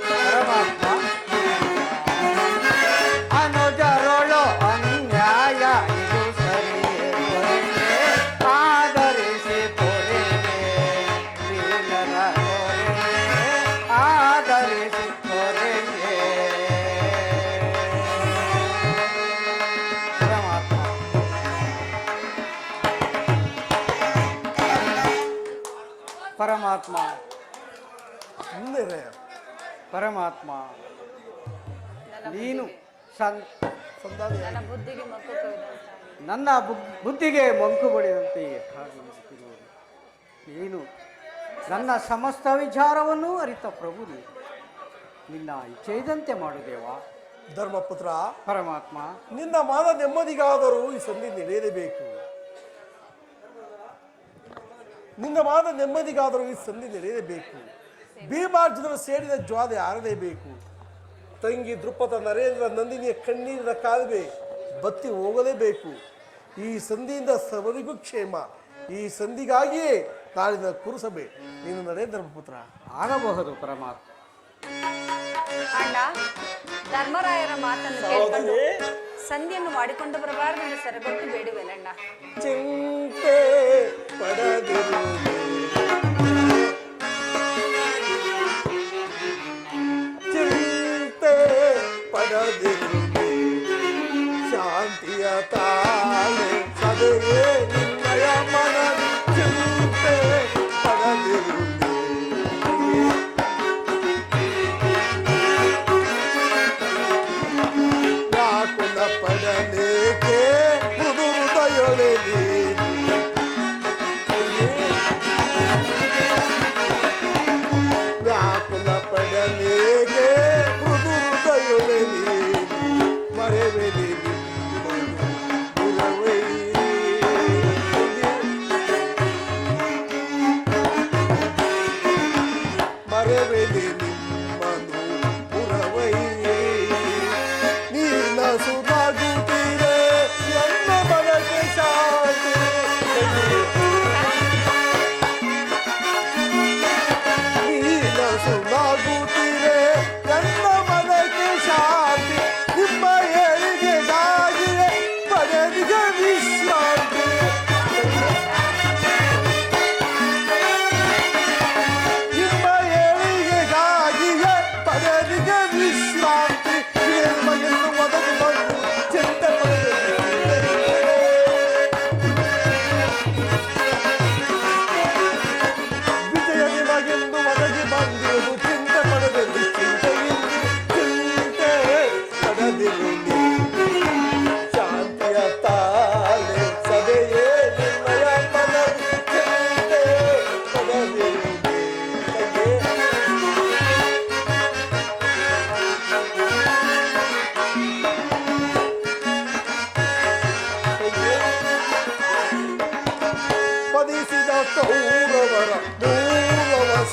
[SPEAKER 1] ಪರಮಾತ್ಮ ಅನುಜರುಳು ಅನ್ಯಾಯ ಇದು ಸರಿಯೇ ದೊರೆಗೆ. ಆದರಿಸಿ ಪೊರೆಗೆ ದೀನರ ದೊರೆಗೆ. ಆದರಿಸಿ ಪೊರೆಗೆ ಪರಮಾತ್ಮ ಪರಮಾತ್ಮ
[SPEAKER 4] ಸುಮ್ಮನೆ
[SPEAKER 1] ಪರಮಾತ್ಮ ನೀನು
[SPEAKER 4] ಸಂಧಾನ
[SPEAKER 2] ನನ್ನ ಬುದ್ಧಿಗೆ ಮಕ್ಕಳು ಕೊಯ್ದ.
[SPEAKER 1] ನನ್ನ ಬುದ್ಧಿಗೆ ಮಂಕು ಬಡಿದಂತೆ ಹಾಗೆ ನಿಂತಿರುವುದು. ನೀನು ನನ್ನ ಸಮಸ್ತ ವಿಚಾರವನ್ನು ಅರಿತ ಪ್ರಭು ನೀನು. ನಿನ್ನ ಇಚ್ಛೆಯಿದಂತೆ ಮಾಡುದೇವಾ.
[SPEAKER 4] ಧರ್ಮಪುತ್ರ,
[SPEAKER 1] ಪರಮಾತ್ಮ
[SPEAKER 4] ನಿನ್ನ ಮಾನ ನೆಮ್ಮದಿಗಾದರೂ ಈ ಸಂಧಿ ನಡೆಯಲೇಬೇಕು. ನಿನ್ನ ಮಾನ ನೆಮ್ಮದಿಗಾದರೂ ಈ ಸಂಧಿ ನಡೆಯಲೇಬೇಕು. ಭೀಮಾರ್ಜುನರು ಸೇರಿದ ಜ್ವಾಲೆ ಆರಲೇಬೇಕು. ತಂಗಿ ದೃಪದ ನರೇಂದ್ರ ನಂದಿನಿಯ ಕಣ್ಣೀರಿನ ಕಾಲುವೆ ಬತ್ತಿ ಹೋಗಲೇಬೇಕು. ಈ ಸಂಧಿಯಿಂದ ಸರ್ವರಿಗೂ ಕ್ಷೇಮ. ಈ ಸಂಧಿಗಾಗಿಯೇ ನಾಳಿನ ಕುರುಸಭೆ. ನೀನು ನಡೆ ಧರ್ಮಪುತ್ರ.
[SPEAKER 1] ಆಗಬಹುದು ಪರಮಾತ್ಮ.
[SPEAKER 2] ಅಣ್ಣ, ಧರ್ಮರಾಯರ ಮಾತನ್ನು ಕೇಳಿಕೊಂಡು ಸಂಧಿಯನ್ನು ಮಾಡಿಕೊಂಡು ಬರಬಾರದೆಂದು ಸರಗೊಟ್ಟು ಬೇಡುವೆನಣ್ಣ.
[SPEAKER 4] ಚಿಂತೆ ಪಡದಿರು, ಚಿಂತೆ ಪಡದಿರು, ಶಾಂತಿಯ ತಾಳೆ ಸದೆಯೇ ನಿನ್ನಯ ಮನದಿ. ಚಿಂತೆ ಪಡದಿರು, ವ್ಯಾಕುಲ ಪಡಲೇಕೆ ಮೃದು ಹೃದಯೊಳೆ ನೀನು. ವ್ಯಾಕುಲ ಪಡಲೇಕೆ ಮೃದು ಹೃದಯೊಳೆ ನೀನು. ಮರೆವೆ ನೀನು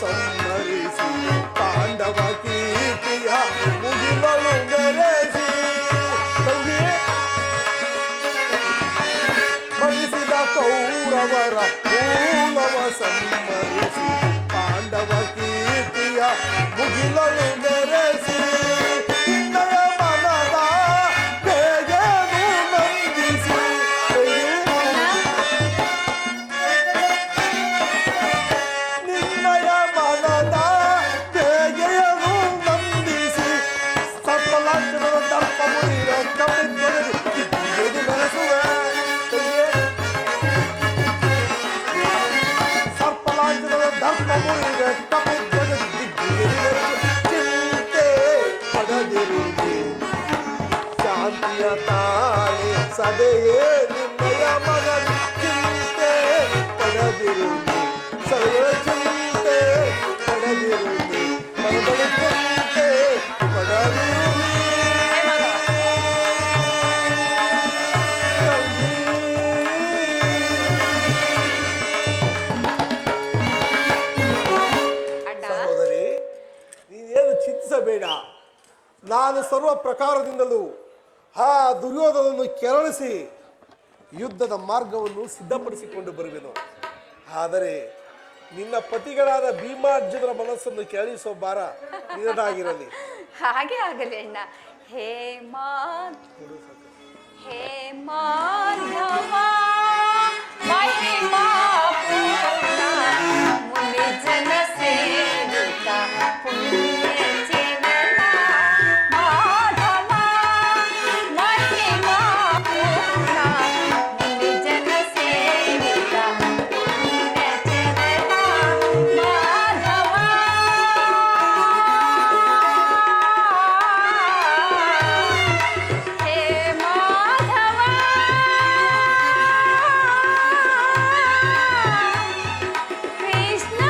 [SPEAKER 4] ಸಂಹರಿಸಿ ಪಾಂಡವ ಕೀರ್ತಿಯ ಮುಗಿಲಲು ಮೆರೆಸಿ ಬಲಿಸಿದ ಕೌರವರ ಮೂಲವ ಸಂಹರಿಸಿ ಪಾಂಡವ ಕೀರ್ತಿಯ ಮುಗಿಲಲು ಮೆರೆಸಿ ನಿನ್ನಯ ಮನದ ಬೇಗೆನು ನಂದಿಸಿ ನಿನ್ನಯ ಮನದ ಬೇಗೆಯನ್ನು ನಂದಿಸಿ ಸಫಲಾಂಚನದ ದರ್ಪ ಮುರಿದ ಕವಿದು ಬೆಳೆಸುವೆ ಸರ್ಪಲಾಂಚನದ ದರ್ಪ ಮುರಿದ ಕವಿದು ಚಿಂತೆ ಪಡೆದಿರುವೆ ಶಾಂತಿಯ ತಾಳೆ ಸದೆಯೇ ನಿನ್ನಯ ಮಗನ ಚಿಂತೆ ಪಡೆದಿರುವೆ ಸದೆಯ ಚಿಂತೆ ಪಡೆದಿರುವೆ ಮನದಲ್ಲಿ ಚಿಂತೆ ಪಡೆದಿರುವೆ ಸಹೋದರಿ, ನೀನೇನು ಚಿಂತಿಸಬೇಡ. ನಾನು ಸರ್ವ ಪ್ರಕಾರದಿಂದಲೂ ಆ ದುರ್ಯೋಧನನ್ನು ಕೆರಳಿಸಿ ಯುದ್ಧದ ಮಾರ್ಗವನ್ನು ಸಿದ್ಧಪಡಿಸಿಕೊಂಡು ಬರುವೆನು. ಆದರೆ ನಿನ್ನ ಪತಿಗಳಾದ ಭೀಮಾರ್ಜುನರ ಮನಸ್ಸನ್ನು ಕೆರಳಿಸುವ ಭಾರ ನಿನ್ನದಾಗಿರಲಿ.
[SPEAKER 2] ಹಾಗೆ ಆಗಲಿ ಅಣ್ಣ. ಹೇ ಮಾಧವ ಮಹಿಮಾ ಪೂರ್ಣ ಮುನಿ ಜನ ಸೇವಿತ ಪುಣ್ಯ ಚಿರನ ಮಾಧವ ಮಹಿಮಾ ಪೂರ್ಣ ಮುನಿ ಜನ ಸೇವಿತ ಪುಣ್ಯ ಚಿರನ ಮಾಧವ ಹೇ ಮಾಧವ ಕೃಷ್ಣ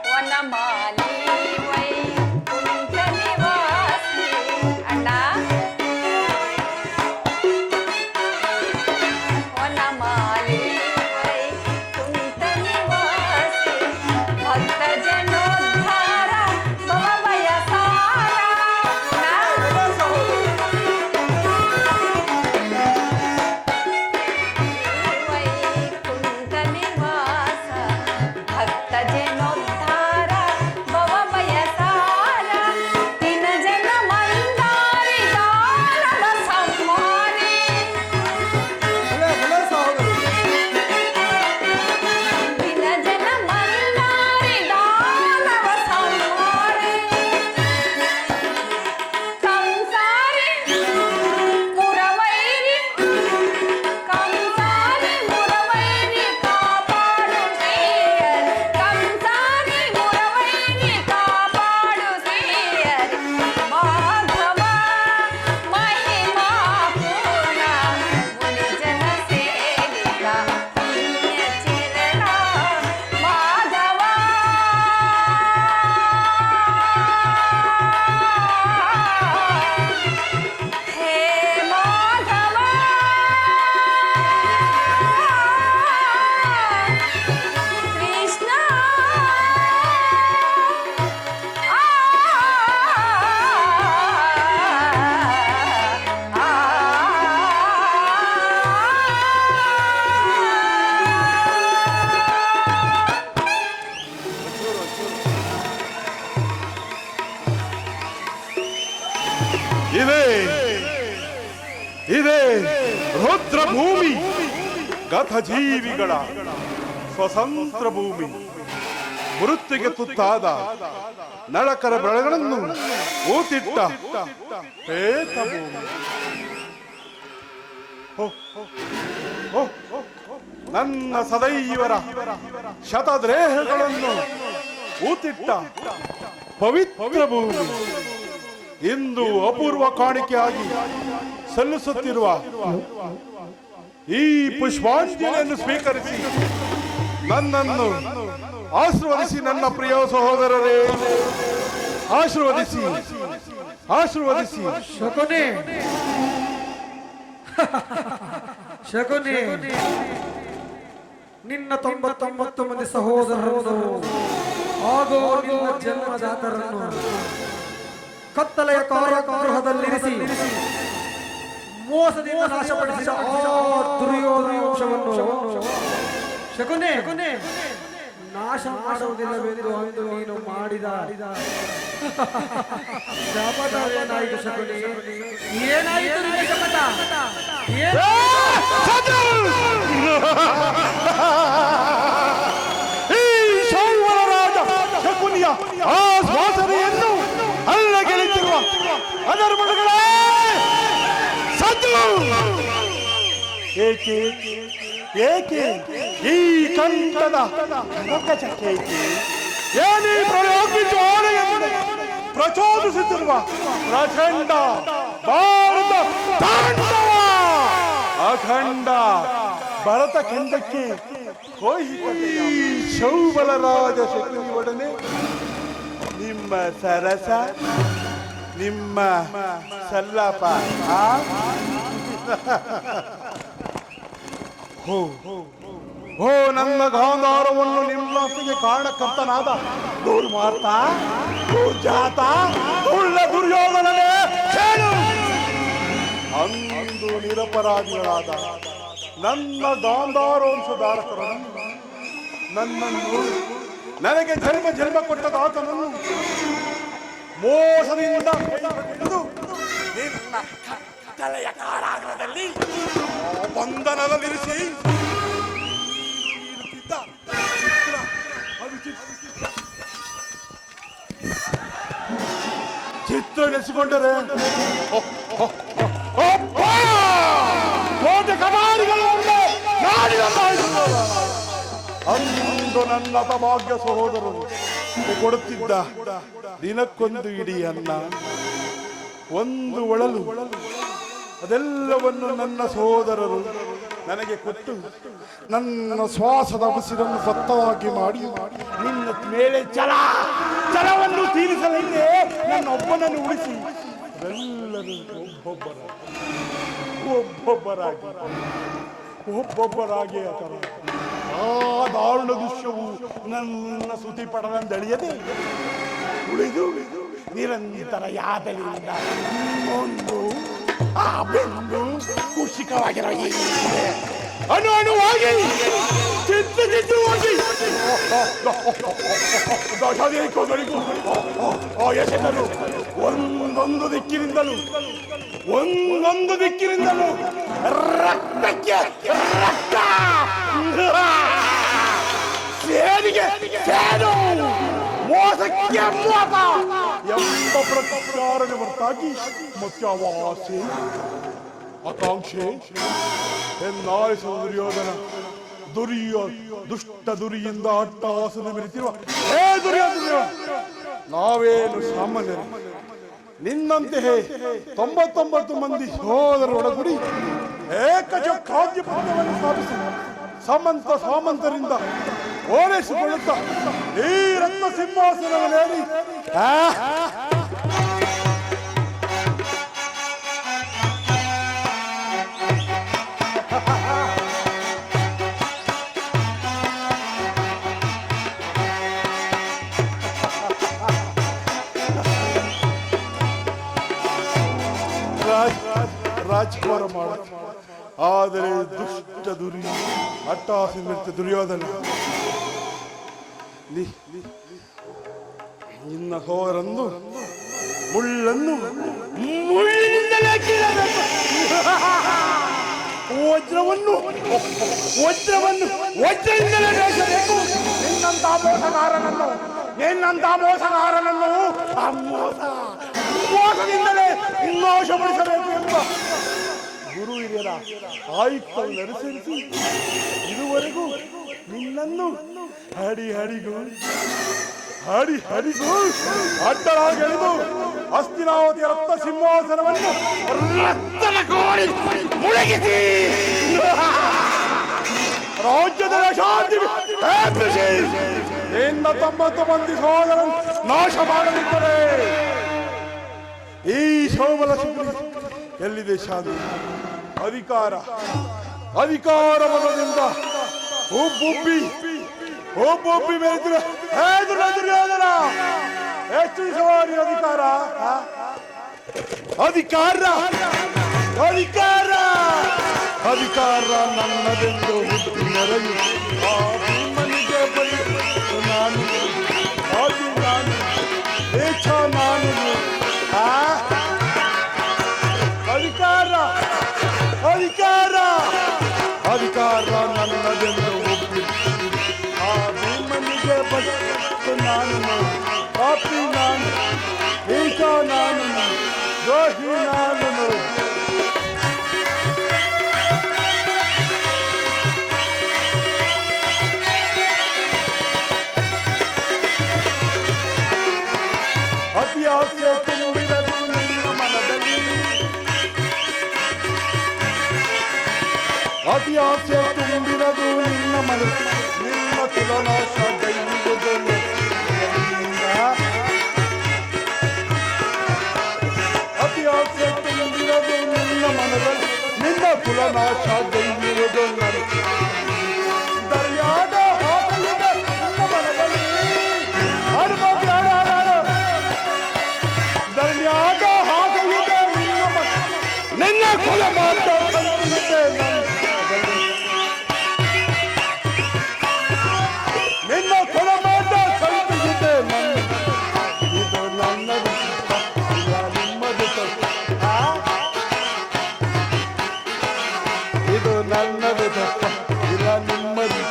[SPEAKER 2] ವನಮಾಲಿ ವೈಕುಂಠ ನಿವಾಸಿ ಅಣ್ಣ ವನಮಾಲಿ ವೈಕುಂಠ ನಿವಾಸಿ ಭಕ್ತ ಜನೋದ್ಧಾರ ಭವಭಯ ಸಾರ ವೈಕುಂಠ ನಿವಾಸ ಭಕ್ತ ಜನೋದ್ಧಾರ ಭವಭಯ ಸಾರ ದಿನ ಜನ ಮಂದಾರಿ ದಾನವ ಸಂಹಾರಿ ದಿನ ಜನ ಮಂದಾರಿ ದಾನವ ಸಂಹಾರಿ ಕಂಸಾರಿ ಮುರವೈರಿ ಕಂಸಾರಿ ಮುರವೈರಿ ಕಾಪಾಡು ಶ್ರೀಯರಿ ಕಂಸಾರಿ ಮುರವೈರಿ ಕಾಪಾಡು ಶ್ರೀಯರಿ ಮಾಧವ ಮಹಿಮಾ ಪೂರ್ಣ ಮುನಿ ಜನ ಸೇವಿತ ಪುಣ್ಯ ಚಿರಣ ಮಾಧವ ಹೇ ಮಾಧವ ಕೃಷ್ಣ
[SPEAKER 6] ಇದೇ ರುದ್ರ ಭೂಮಿ, ಗತಜೀವಿಗಳ ಸ್ವತಂತ್ರ ಭೂಮಿ. ಮೃತ್ಯುಗೆ ತುತ್ತಾದ ನಳಕರ ಬೆಳೆಗಳನ್ನು ಊತಿಟ್ಟ ಪ್ರೇತ ಭೂಮಿ. ನನ್ನ ಸದೈವರ ಶತದ್ರೇಹಗಳನ್ನು ಊತಿಟ್ಟ ಪವಿತ್ರ ಭೂಮಿ ಇಂದು ಅಪೂರ್ವ ಕಾಣಿಕೆಯಾಗಿ ಸಲ್ಲಿಸುತ್ತಿರುವ ಈ ಪುಷ್ಪಾಂಜಲಿಯನ್ನು ಸ್ವೀಕರಿಸಿ ನನ್ನನ್ನು ಆಶೀರ್ವದಿಸಿ ನನ್ನ ಪ್ರಿಯ ಸಹೋದರರೇ, ಆಶೀರ್ವದಿಸಿ ಆಶೀರ್ವದಿಸಿ.
[SPEAKER 7] ಶಕುನಿ, ನಿನ್ನ 99 ಮಂದಿ ಸಹೋದರರನ್ನು ಹಾಗೂ ನಿನ್ನ ಜನ್ಮಜಾತರನ್ನು ಕತ್ತಲೆಯ ಕಾರಾಗೃಹದಲ್ಲಿರಿಸಿ ಮೋಸದಿಂದ ನಾಶಪಡಿಸಿದ ಆ ದುರ್ಯೋಧನ ವಂಶವನ್ನು ಶಕುನಿ ನಾಶ ಮಾಡುವುದಿಲ್ಲವೆಂದು ಅಂದು ನೀನು ಮಾಡಿದ ಶಪಥವೇನಾಯಿತು ಶಕುನಿ? ಏನಾಯಿತು ನಿನ್ನ ಶಪಥ?
[SPEAKER 6] ಈ ಶೌವರ ರಾಜ ಶಕುನಿಯ ಆ ಶ್ವಾಸನೆಯನ್ನು ಅಲ್ಲ ಗೆಳುತ್ತಿರುವ ಅಧರ್ಮಗಳೇ ಸದ್ದು. ಏಕೆ ಏಕೆ ಈ ಕಂಠದ ಮುಖಚಕ್ಕೆ ಏನೇ ಪ್ರಯೋಗಿ ಜ್ವಾಲೆಯನ್ನು ಪ್ರಚೋದಿಸುತ್ತಿರುವ ಪ್ರಚಂಡ ಭಾರತ ತಾಂಡವ ಅಖಂಡ ಭರತ ಖಂಡಕ್ಕೆ ಈ ಶೌಬಲರಾಜ ಶಕುನಿಯೊಡನೆ ನಿಮ್ಮ ಸರಸ, ನಿಮ್ಮ ಸಲ್ಲಾಪ. ಓ ನನ್ನ ಗಾಂಧಾರವನ್ನು ನಿಮ್ಮೊಟ್ಟಿಗೆ ಕಾರಣಕರ್ತನಾದ ದುರ್ಮಾರ್ತ, ದುರ್ಜಾತ, ಉಳ್ಳ ದುರ್ಯೋಧನನೇ ಕೇಳು. ಅಂದು ನಿರಪರಾಧಿಗಳಾದ ನನ್ನ ಗಾಂಧಾರೋಂಶಧಾರಕರನ್ನು, ನನ್ನನ್ನು, ನನಗೆ ಜನ್ಮ ಜನ್ಮ ಕೊಟ್ಟದಾತನನ್ನು ಮೋಸದಿಂದ ಹಿಡಿದು ನಿನ್ನ ಕತ್ತಲೆಯ ಕಾರಾಗೃಹದಲ್ಲಿ ಬಂಧನದಲ್ಲಿರಿಸಿ ಚಿತ್ರ ನೆನೆಸಿಕೊಂಡರೆ ಕೋಟೆ ಕಮಾರಿಗಳು ಅಂದು ನನ್ನ ಭಾಗ್ಯ ಸಹೋದರರು ಕೊಡುತ್ತಿದ್ದ ದಿನಕ್ಕೊಂದು ಇಡೀ ಅನ್ನ, ಒಂದು ಒಳಲು, ಅದೆಲ್ಲವನ್ನು ನನ್ನ ಸಹೋದರರು ನನಗೆ ಕೊಟ್ಟು ನನ್ನ ಶ್ವಾಸದ ಉಸಿರನ್ನು ಸತ್ತವಾಗಿ ಮಾಡಿ ನಿನ್ನ ಮೇಲೆ ಛಲವನ್ನು ತೀರಿಸಲಿದೆ ನನ್ನೊಬ್ಬನನ್ನು ಉಳಿಸಿ ಎಲ್ಲರೂ ಒಬ್ಬೊಬ್ಬರಾಗಿ ಆ ದಾರುಣ ದೃಶ್ಯವು ನನ್ನ ಸುತಿ ಪಡದಂದಳಿಯದೆ ಉಳಿದು ನಿರಂತರ ಯಾತನೆಯಿಂದ ಒಂದು ಆ ಬೆಂದು ಕುಶಿಕವಾಗಿರೋ ಅಣು ಅಣುವಾಗಿ ಚಿತ್ತವಾಗಿ ಎಸೆದರು. ಒಂದೊಂದು ದಿಕ್ಕಿನಿಂದಲೂ ರಕ್ತಕ್ಕೆ ರಕ್ತ, ಸೇನಿಗೆ ಸೇನು, ಮೋಸಕ್ಕೆ ಮೋಸ ಎಂಬ ಪ್ರಕಾರಕ್ಕೆ ಹೊರತಾಗಿ ಮತ್ಯಾವಾಸೆ ಆಕಾಂಕ್ಷೆ ಎನ್ನಾಯಿಸುವ ದುರ್ಯೋಧನ ದುಷ್ಟ ದುರಿಯಿಂದ ಅಟ್ಟಹಾಸನ ಮೆರೆತಿರುವ ದುರ್ಯೋಧನ ನಾವೇನು ಸಾಮಾನ್ಯರು. ನಿನ್ನಂತೆಯೇ 99 ಮಂದಿ ಸಹೋದರರೊಡಗೂಡಿ ಏಕಚಕ್ರಾಧಿಪತ್ಯವನ್ನು ಸ್ಥಾಪಿಸಿ ಸಾಮಂತರಿಂದ ಓಲೈಸಿಕೊಳ್ಳುತ್ತಾ ಈ ರತ್ನ ಸಿಂಹಾಸನವನ್ನೇರಿ ರಾಜಕುಮಾರ ಮಾಡ. ಆದರೆ ದುಷ್ಟ ದುರಿ ಅಟ್ಟಹಾಸ ದುರ್ಯೋಧನ ನಿನ್ನ ಸೋದರಂದು ಮುಳ್ಳನ್ನು ಮುಳ್ಳಿನಿಂದಲೇ ಕೀಳಬೇಕು, ವಜ್ರದಿಂದಲೇ ಬೇಯಿಸಬೇಕು. ನಿನ್ನಂತ ಮೋಸಗಾರನನ್ನು ಆ ಮೋಸದಿಂದಲೇ ನಾಶಪಡಿಸಬೇಕು ಎಂಬ ಗುರು ಹಿರಿಯರ ಆಯುಕ್ತವನ್ನು ಅನುಸರಿಸಿ ಇದುವರೆಗೂ ನಿನ್ನನ್ನು ಹಡಿಗೂ ಹರಿ ಹರಿದು ಅಡ್ಡಲಾಗೆಳೆದು ಹಸ್ತಿನಾವತಿಯ ರಕ್ತ ಸಿಂಹಾಸನವನ್ನು ರಕ್ತದ ಕೋಡಿ ಮುಳುಗಿಸಿ ರಾಜ್ಯದ ಶಾಂತಿ ಎಬ್ಬಿಸಿ ಇನ್ನ 90 ಮಂದಿ ಸೋದರರು ನಾಶ ಮಾಡಲಿದ್ದಾರೆ. ಈ ಸೋಮಲ ಎಲ್ಲಿದೆ ಶಾಂತಿ? ಅಧಿಕಾರ ಬಲದಿಂದ ಒಬ್ಬೊಬ್ಬಿ ಮೇಲಿದ್ರೆ ಎಷ್ಟು ಸವಾರಿ ಅಧಿಕಾರ ನನ್ನದೆಂದು ಹುಟ್ಟಿ ನೆರಳು ಆ ಭೀಮನಿಗೆ ಬಲಿತು ನಾನು ಆದಿ ನಾನು ಏಚ ನಾನು ಅಧಿಕಾರ ನನ್ನದೆಂದು ಹುಟ್ಟಿ ಆ ಭೀಮನಿಗೆ ಬಲಿತು ನಾನು ಪಾಪಿ ನಾನು ಏಚ ನಾನು ದ್ರೋಹಿ ನಾನು. ಅತಿಯಾಸೆ ತುಂಬಿರದು ನಿನ್ನ ಮನದಲ್ಲಿ, ಅತಿಯಾಸೆ ತುಂಬಿರದು ನಿನ್ನ ಮನದಲ್ಲಿ, ನಿನ್ನ ಕುಲನಾಶ ದೈವದಲ್ಲಿ ಅತಿಯಾಸೆ ತುಂಬಿರದು ನಿನ್ನ ಮನದಲ್ಲಿ, ನಿನ್ನ ಕುಲನಾಶ ದೈವದಲ್ಲಿ ದರ್ಯಾದ ಹಾಕಲಿದೆ ನಿನ್ನ ಮನದಲ್ಲಿ ದರ್ಯಾದ ಹಾಕಲಿದೆ ನಿನ್ನ ಕುಲ ಮಾತ್ರ ನಿನ್ನ ಕುಲ ಮಾತ್ರ ಸಂತಿಸಿದೆ ಇದು ನನ್ನದು ನಿಮ್ಮದು ಇದು ನನ್ನದು ತಪ್ಪ ಇಲ್ಲ ನಿಮ್ಮದು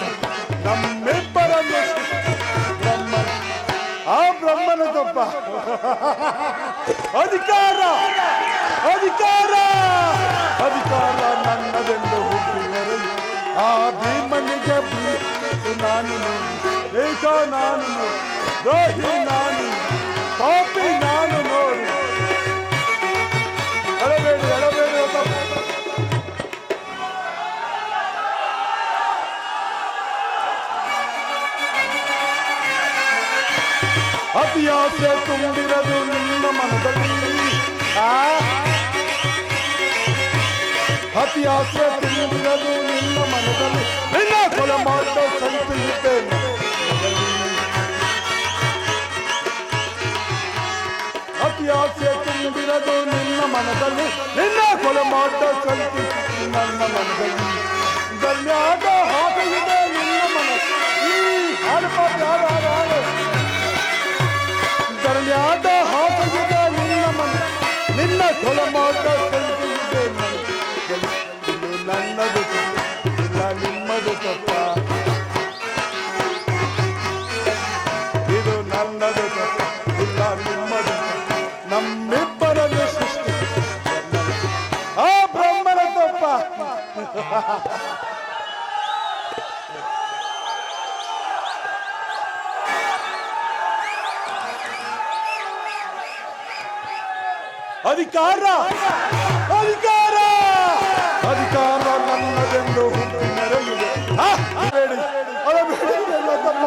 [SPEAKER 6] ನಮ್ಮಿಬ್ಬರನ್ನು ಬ್ರಹ್ಮನ ತಪ್ಪ. ಅಧಿಕಾರ ನನ್ನದೆಂದು ಹುಟ್ಟಿದರು ಆ ಭೀಮನಿಗೆ ನಾನು ಏಕ ನಾನು ದ್ರೋಹಿ ನಾನು ಪಾಪಿ ನಾನು ನೋಡಿ ಅಳಬೇಡಿ ಅತಿಯಾಸೆ ತುಂಬಿರದು ನಿನ್ನ ಮನದಲ್ಲಿ, ಅತಿಯಾಸೆ ತುಂಬಿರದು ನಿನ್ನ ಮನದಲ್ಲಿ, ನಿನ್ನ ಕೊಲ ಮಾತ್ರ ಸಂತಿಸಿದ್ದೇನೆ. ಅತಿಯಾಸೆ ತುಂಬಿರದು ನಿನ್ನ ಮನದಲ್ಲಿ, ನಿನ್ನ ಕೊಲ ಮಾತ್ರ ಸಂತಿಸಿ ನನ್ನ ಮನದಲ್ಲಿ ಧನ್ಯಾದ ಹಾಕಲಿದೆ ನಿನ್ನ ಮನ ಈ ಧನ್ಯಾದ ಹಾಕಲಿದೆ ನಿನ್ನ ಮನ ನಿನ್ನ ಕೊಲ ಮಾತ್ರ ಸಂತಿಸಿದೆ ನನ್ನದು ಇಲ್ಲ ನಿಮ್ಮದು ತಪ್ಪ ಇದು ನನ್ನದು ತಪ್ಪ ಇಲ್ಲ ನಿಮ್ಮದು ನಮ್ಮಿಬ್ಬರನ್ನು ಸೃಷ್ಟಿ ಆ ಬ್ರಹ್ಮನ ತಪ್ಪ. ಅಧಿಕಾರ ನನ್ನದೆಂದು ಹುಟ್ಟಿ ನೆರಳಿದೆ. ಬೇಡಿ ಅಳಬೇಡಿ ಎಲ್ಲ ತಮ್ಮ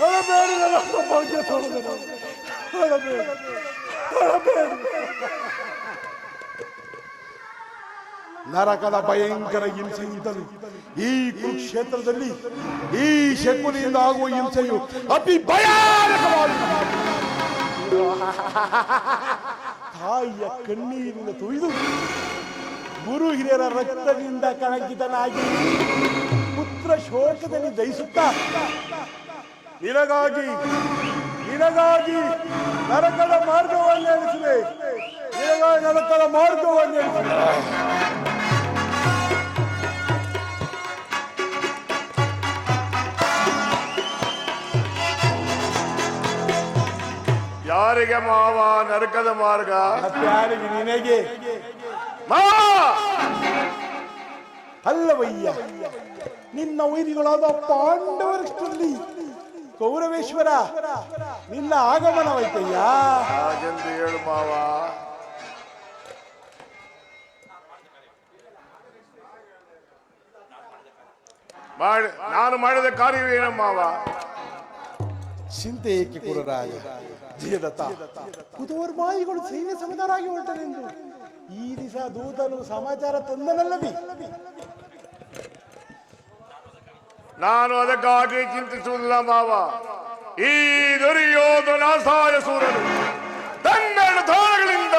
[SPEAKER 6] ಅಳಬೇಡಿ ನನ್ನ ಭಾಗ್ಯ ತೋರಿದೆ ಅಳಬೇಡಿ. ನರಕದ ಭಯಂಕರ ಹಿಂಸೆಯಿಂದಲೂ ಈ ಕುರುಕ್ಷೇತ್ರದಲ್ಲಿ ಈ ಶಕುನಿಯಿಂದ ಆಗುವ ಹಿಂಸೆಯು ಅತಿ ಭಯಾನಕವಾಗಿದೆ. ತಾಯಿಯ ಕಣ್ಣೀರಿನಿಂದ ತೊಯ್ದು ಗುರು ಹಿರಿಯರ ರಕ್ತದಿಂದ ಕಳಂಕಿತನಾಗಿ ಪುತ್ರ ಶೋಕದಲ್ಲಿ ದಯಿಸುತ್ತಾ ನಿನಗಾಗಿ ನರಕದ ಮಾರ್ಗವನ್ನು ಎಣಿಸಿದೆ. ನರಕದ ಮಾರ್ಗವನ್ನು ಎಣಿಸಿದೆ. ಯಾರಿಗೆ ಮಾವ ನರಕದ ಮಾರ್ಗ?
[SPEAKER 4] ಯಾರಿಗೆ? ನಿನಗೆ.
[SPEAKER 6] ಮಾವ
[SPEAKER 4] ಅಲ್ಲವಯ್ಯ, ನಿನ್ನ ವೈರಿಗಳಾದ ಪಾಂಡವರಷ್ಟರಲ್ಲಿ ಕೌರವೇಶ್ವರ ನಿನ್ನ ಆಗಮನವೈತಯ್ಯ.
[SPEAKER 6] ಹಾಗೆಂದು ಹೇಳು ಮಾವ. ನಾನು ಮಾಡಿದ ಕಾರ್ಯವೇನು ಮಾವ?
[SPEAKER 4] ಚಿಂತೆ ಏಕೆ ಕುರರಾಯ? ಜಯದತ್ತ ಕುತವರ್ಮಾಯಿಗಳು ಸೈನ್ಯ ಸಮದರಾಗಿ ಹೊರಟರೆಂದು ಈ ದಿವಸ ದೂತನು ಸಮಾಚಾರ ತಂದನಲ್ಲವಿ.
[SPEAKER 6] ನಾನು ಅದಕ್ಕಾಗಿ ಚಿಂತಿಸುವುದಿಲ್ಲ ಮಾವ. ಈ ದುರ್ಯೋಧನಾಸಾಯ ಸೂರನು ತನ್ನೆರಡು ತಾಳಗಳಿಂದ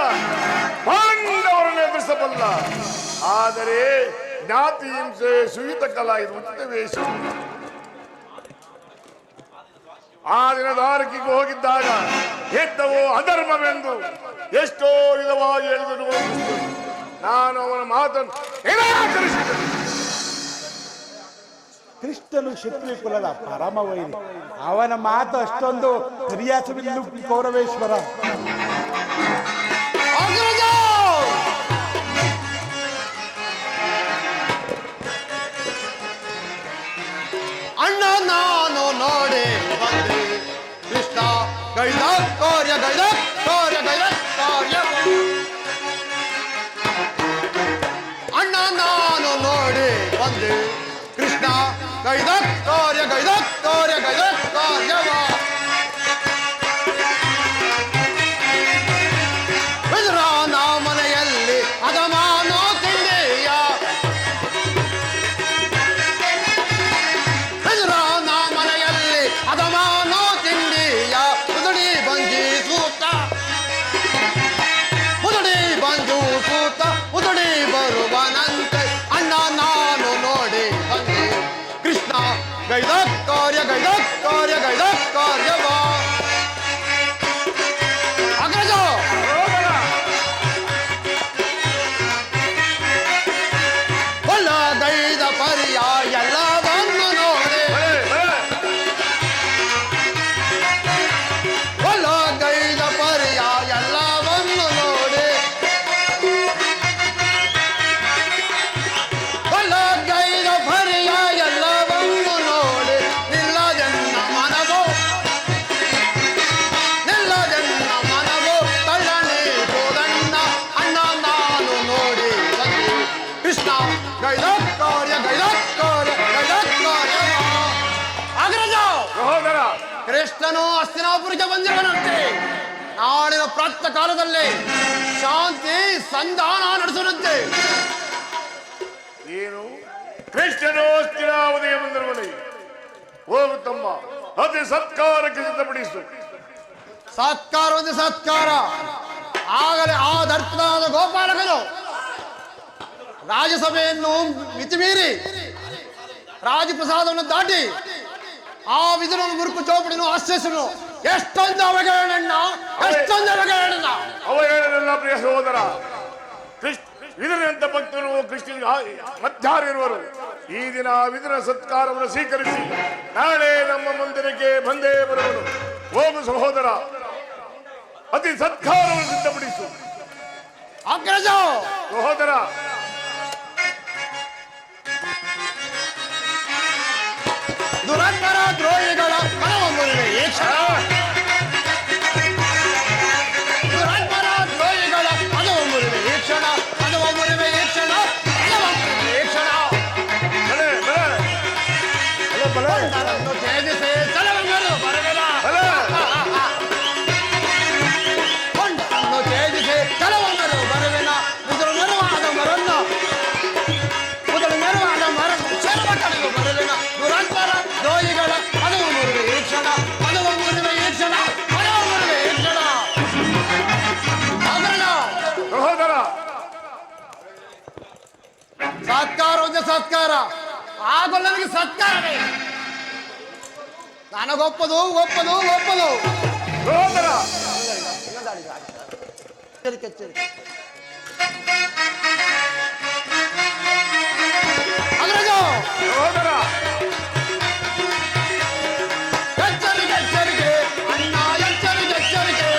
[SPEAKER 6] ಪಾಂಡವರನ್ನು ಎದುರಿಸಬಲ್ಲ. ಆದರೆ ಜ್ಞಾತಿ ಹಿಂಸೆ, ಸುಹಿತ ಕಲಾ ಇದು ಉಚಿತ ವೇಷ. ಆ ದಿನ ದ್ವಾರಕಿಗೆ ಹೋಗಿದ್ದಾಗ ಯುದ್ಧವು ಅಧರ್ಮವೆಂದು ಎಷ್ಟೋ ವಿಧವಾಗಿ ಹೇಳಿದರು. ನಾನು ಅವನ ಮಾತನ್ನು ನಿರಾಕರಿಸಿದೆ.
[SPEAKER 4] ಕೃಷ್ಣನು ಕ್ಷತ್ರಿಯ ಕುಲದ ಪರಮ ವೈರಿ. ಅವನ ಮಾತು ಅಷ್ಟೊಂದು ಸರಿಯಾಸವಿಲ್ಲ ಕೌರವೇಶ್ವರ.
[SPEAKER 3] ಅಣ್ಣ ನಾನು ನೋಡಿ ಬಂದೆ ಕೃಷ್ಣ ಗೈದ ಕಾರ್ಯ ಗೈದ ಕಾರ್ಯ ಗೈದ ಕಾರ್ಯ. ಅಣ್ಣ ನಾನು ನೋಡಿ ಬಂದೆ ಕೃಷ್ಣ ಗೈದ ಕಾರ್ಯ ಗೈದ ಕಾರ್ಯ ಗೈದ ಕಾರ್ಯವ. ವಿದುರನ ಮನೆಯಲ್ಲಿ ಅದಮಾನೋ ತಿಂಡೆಯ. ವಿದುರನ ಮನೆಯಲ್ಲಿ ಅದಮಾನೋ ತಿಂಡಿಯ. ಮುದುಡಿ ಬಂಜಿ ಸೂತ ಮುದುಡಿ ಬಂಜು ಸೂತ ಮುದುಡಿ ಬರುವನಂತೆ. ಅಣ್ಣ ನಾನು ನೋಡಿ ಬಂದೆ ಕೃಷ್ಣ ಗೈದ ಕಾರ್ಯ ಗೈದ ಕಾರ್ಯ ಗೈದ ಕಾರ್ಯವ. ಅಗ್ರಜ ಒಳ್ಳ ಗೈದ ಪರಿಯ ಎಲ್ಲವನ್ನು ನೋಡಿ. ಒಳ್ಳ ಗೈದ ಪರಿಯ ಎಲ್ಲವನ್ನು ನೋಡಿ. ಒಳ್ಳ ಗೈದ ಪರಿಯ ಎಲ್ಲವನ್ನು ನೋಡಿ. ನಿಲ್ಲದೆನ್ನ ಮನವೋ ನಿಲ್ಲದೆನ್ನ ಮನವೋ ತಳ್ಳನೆ ಹೋದಣ್ಣ. ಅಣ್ಣ ನಾನು ನೋಡಿ ಬಂದೆ ಕೃಷ್ಣ ಗೈದ ಕಾರ್ಯ ಗೈದ ಕಾರ್ಯ ಗೈದ ಕಾರ್ಯವ. ಅಗ್ರಜ
[SPEAKER 6] ಸಹೋದರ,
[SPEAKER 3] ಕೃಷ್ಣನು ಹಸ್ತಿನಾಪುರಕ್ಕೆ ಬಂದಿರನಂತೆ. ನಾಳಿನ ಪ್ರಾತಃ ಕಾಲದಲ್ಲಿ ಶಾಂತಿ ಸಂಧಾನ ನಡೆಸುವಂತೆ.
[SPEAKER 6] ಏನು ಕೃಷ್ಣನು ಸ್ಥಿರಾವಧಿಯ ಬಂದಿರುವನೆ? ಹೋಗುತ್ತಮ್ಮ, ಅತಿ ಸತ್ಕಾರಕ್ಕೆ ಸಿದ್ಧಪಡಿಸು.
[SPEAKER 3] ಸತ್ಕಾರ ಒಂದು ಸತ್ಕಾರ. ಆಗಲೇ ಆ ದರ್ಪಣದ ಗೋಪಾಲಕನು ರಾಜಸಭೆಯನ್ನು ಮಿತಿಮೀರಿ ರಾಜಪ್ರಸಾದವನ್ನು ದಾಟಿ ಆ ವಿದುರನ ಮುರುಕು ಚೌಪಡಿಯನ್ನು ಆಶ್ರಯಿಸನು. ಎಷ್ಟೊಂದು ಅವಘಡನ ಎಷ್ಟೊಂದು ಅವಘಡನ.
[SPEAKER 6] ಅವಹೇಳನೆಲ್ಲ ಪ್ರಿಯ ಸಹೋದರ. ವಿದುರನಂತ ಭಕ್ತರು ಕೃಷ್ಣನಿಗೆ ಮಧ್ಯಾರಿರುವರು. ಈ ದಿನ ವಿದುರ ಸತ್ಕಾರವನ್ನು ಸ್ವೀಕರಿಸಿ ನಾಳೆ ನಮ್ಮ ಮಂದಿರಕ್ಕೆ ಬಂದೇ ಬರುವನು. ಹೋಗು ಸಹೋದರ, ಅತಿ ಸತ್ಕಾರವನ್ನು ಸಿದ್ಧಪಡಿಸು.
[SPEAKER 3] ಅಗ್ರಜ
[SPEAKER 6] ಸಹೋದರ,
[SPEAKER 3] ದುರಂತರ ದ್ರೋಹಿಗಳ ಕಳವ ಮುರಿವೆ ಈ ಕ್ಷಣ. ದುರಂತರ ದ್ರೋಹಿಗಳ ಕಳವ ಮುರಿವೆ ಈ ಕ್ಷಣ. ಕಳವ ಮುರಿವೆ ಈ ಕ್ಷಣ. ಕಳವ ಮುರಿವೆ ಈ ಕ್ಷಣ.
[SPEAKER 6] ಬಲೆ ಬಲೆ
[SPEAKER 3] ನನ್ನನ್ನು ಛೇದಿಸಿ ಚಲವೆಂದರು ಬರಲಿಲ್ಲ. ಕೊಂಡನ್ನು ಛೇದಿಸಿ ಚಲವೆಂದರು ಬರಲಿಲ್ಲ. ಮುದುರು ನೆರವಾದ ಮರನ್ನು ಮುದುರು ನೆರವಾದ ಮರನ್ನು ಚೆರಬಟ್ಟಣಿಗೂ ಬರಲಿಲ್ಲ. ದುರಂತರ ದ್ರೋಹಿಗಳ ಕದವು ಮುರಿವೆ ಈ ಕ್ಷಣ. ಕದವು ಮುರಿವೆ ಈ ಕ್ಷಣ. ಕದವು ಮುರಿವೆ ಈ ಕ್ಷಣ. ಅಗ್ರಜ
[SPEAKER 6] ಸಹೋದರ,
[SPEAKER 3] ಸತ್ಕಾರ ಒಂದು ಸತ್ಕಾರ. ಆಗೊಲ್ಲನಿಗೆ ಸತ್ಕಾರವೇ. ನನಗೊಪ್ಪದು ಒಪ್ಪದು ಒಪ್ಪದು.
[SPEAKER 6] ಸಹೋದರ,
[SPEAKER 3] ಅಗ್ರಜ
[SPEAKER 6] ಸಹೋದರ,
[SPEAKER 3] ಎಚ್ಚರಿಕೆ ಎಚ್ಚರಿಕೆ ಅಣ್ಣ ಎಚ್ಚರಿಕೆ ಎಚ್ಚರಿಕೆ.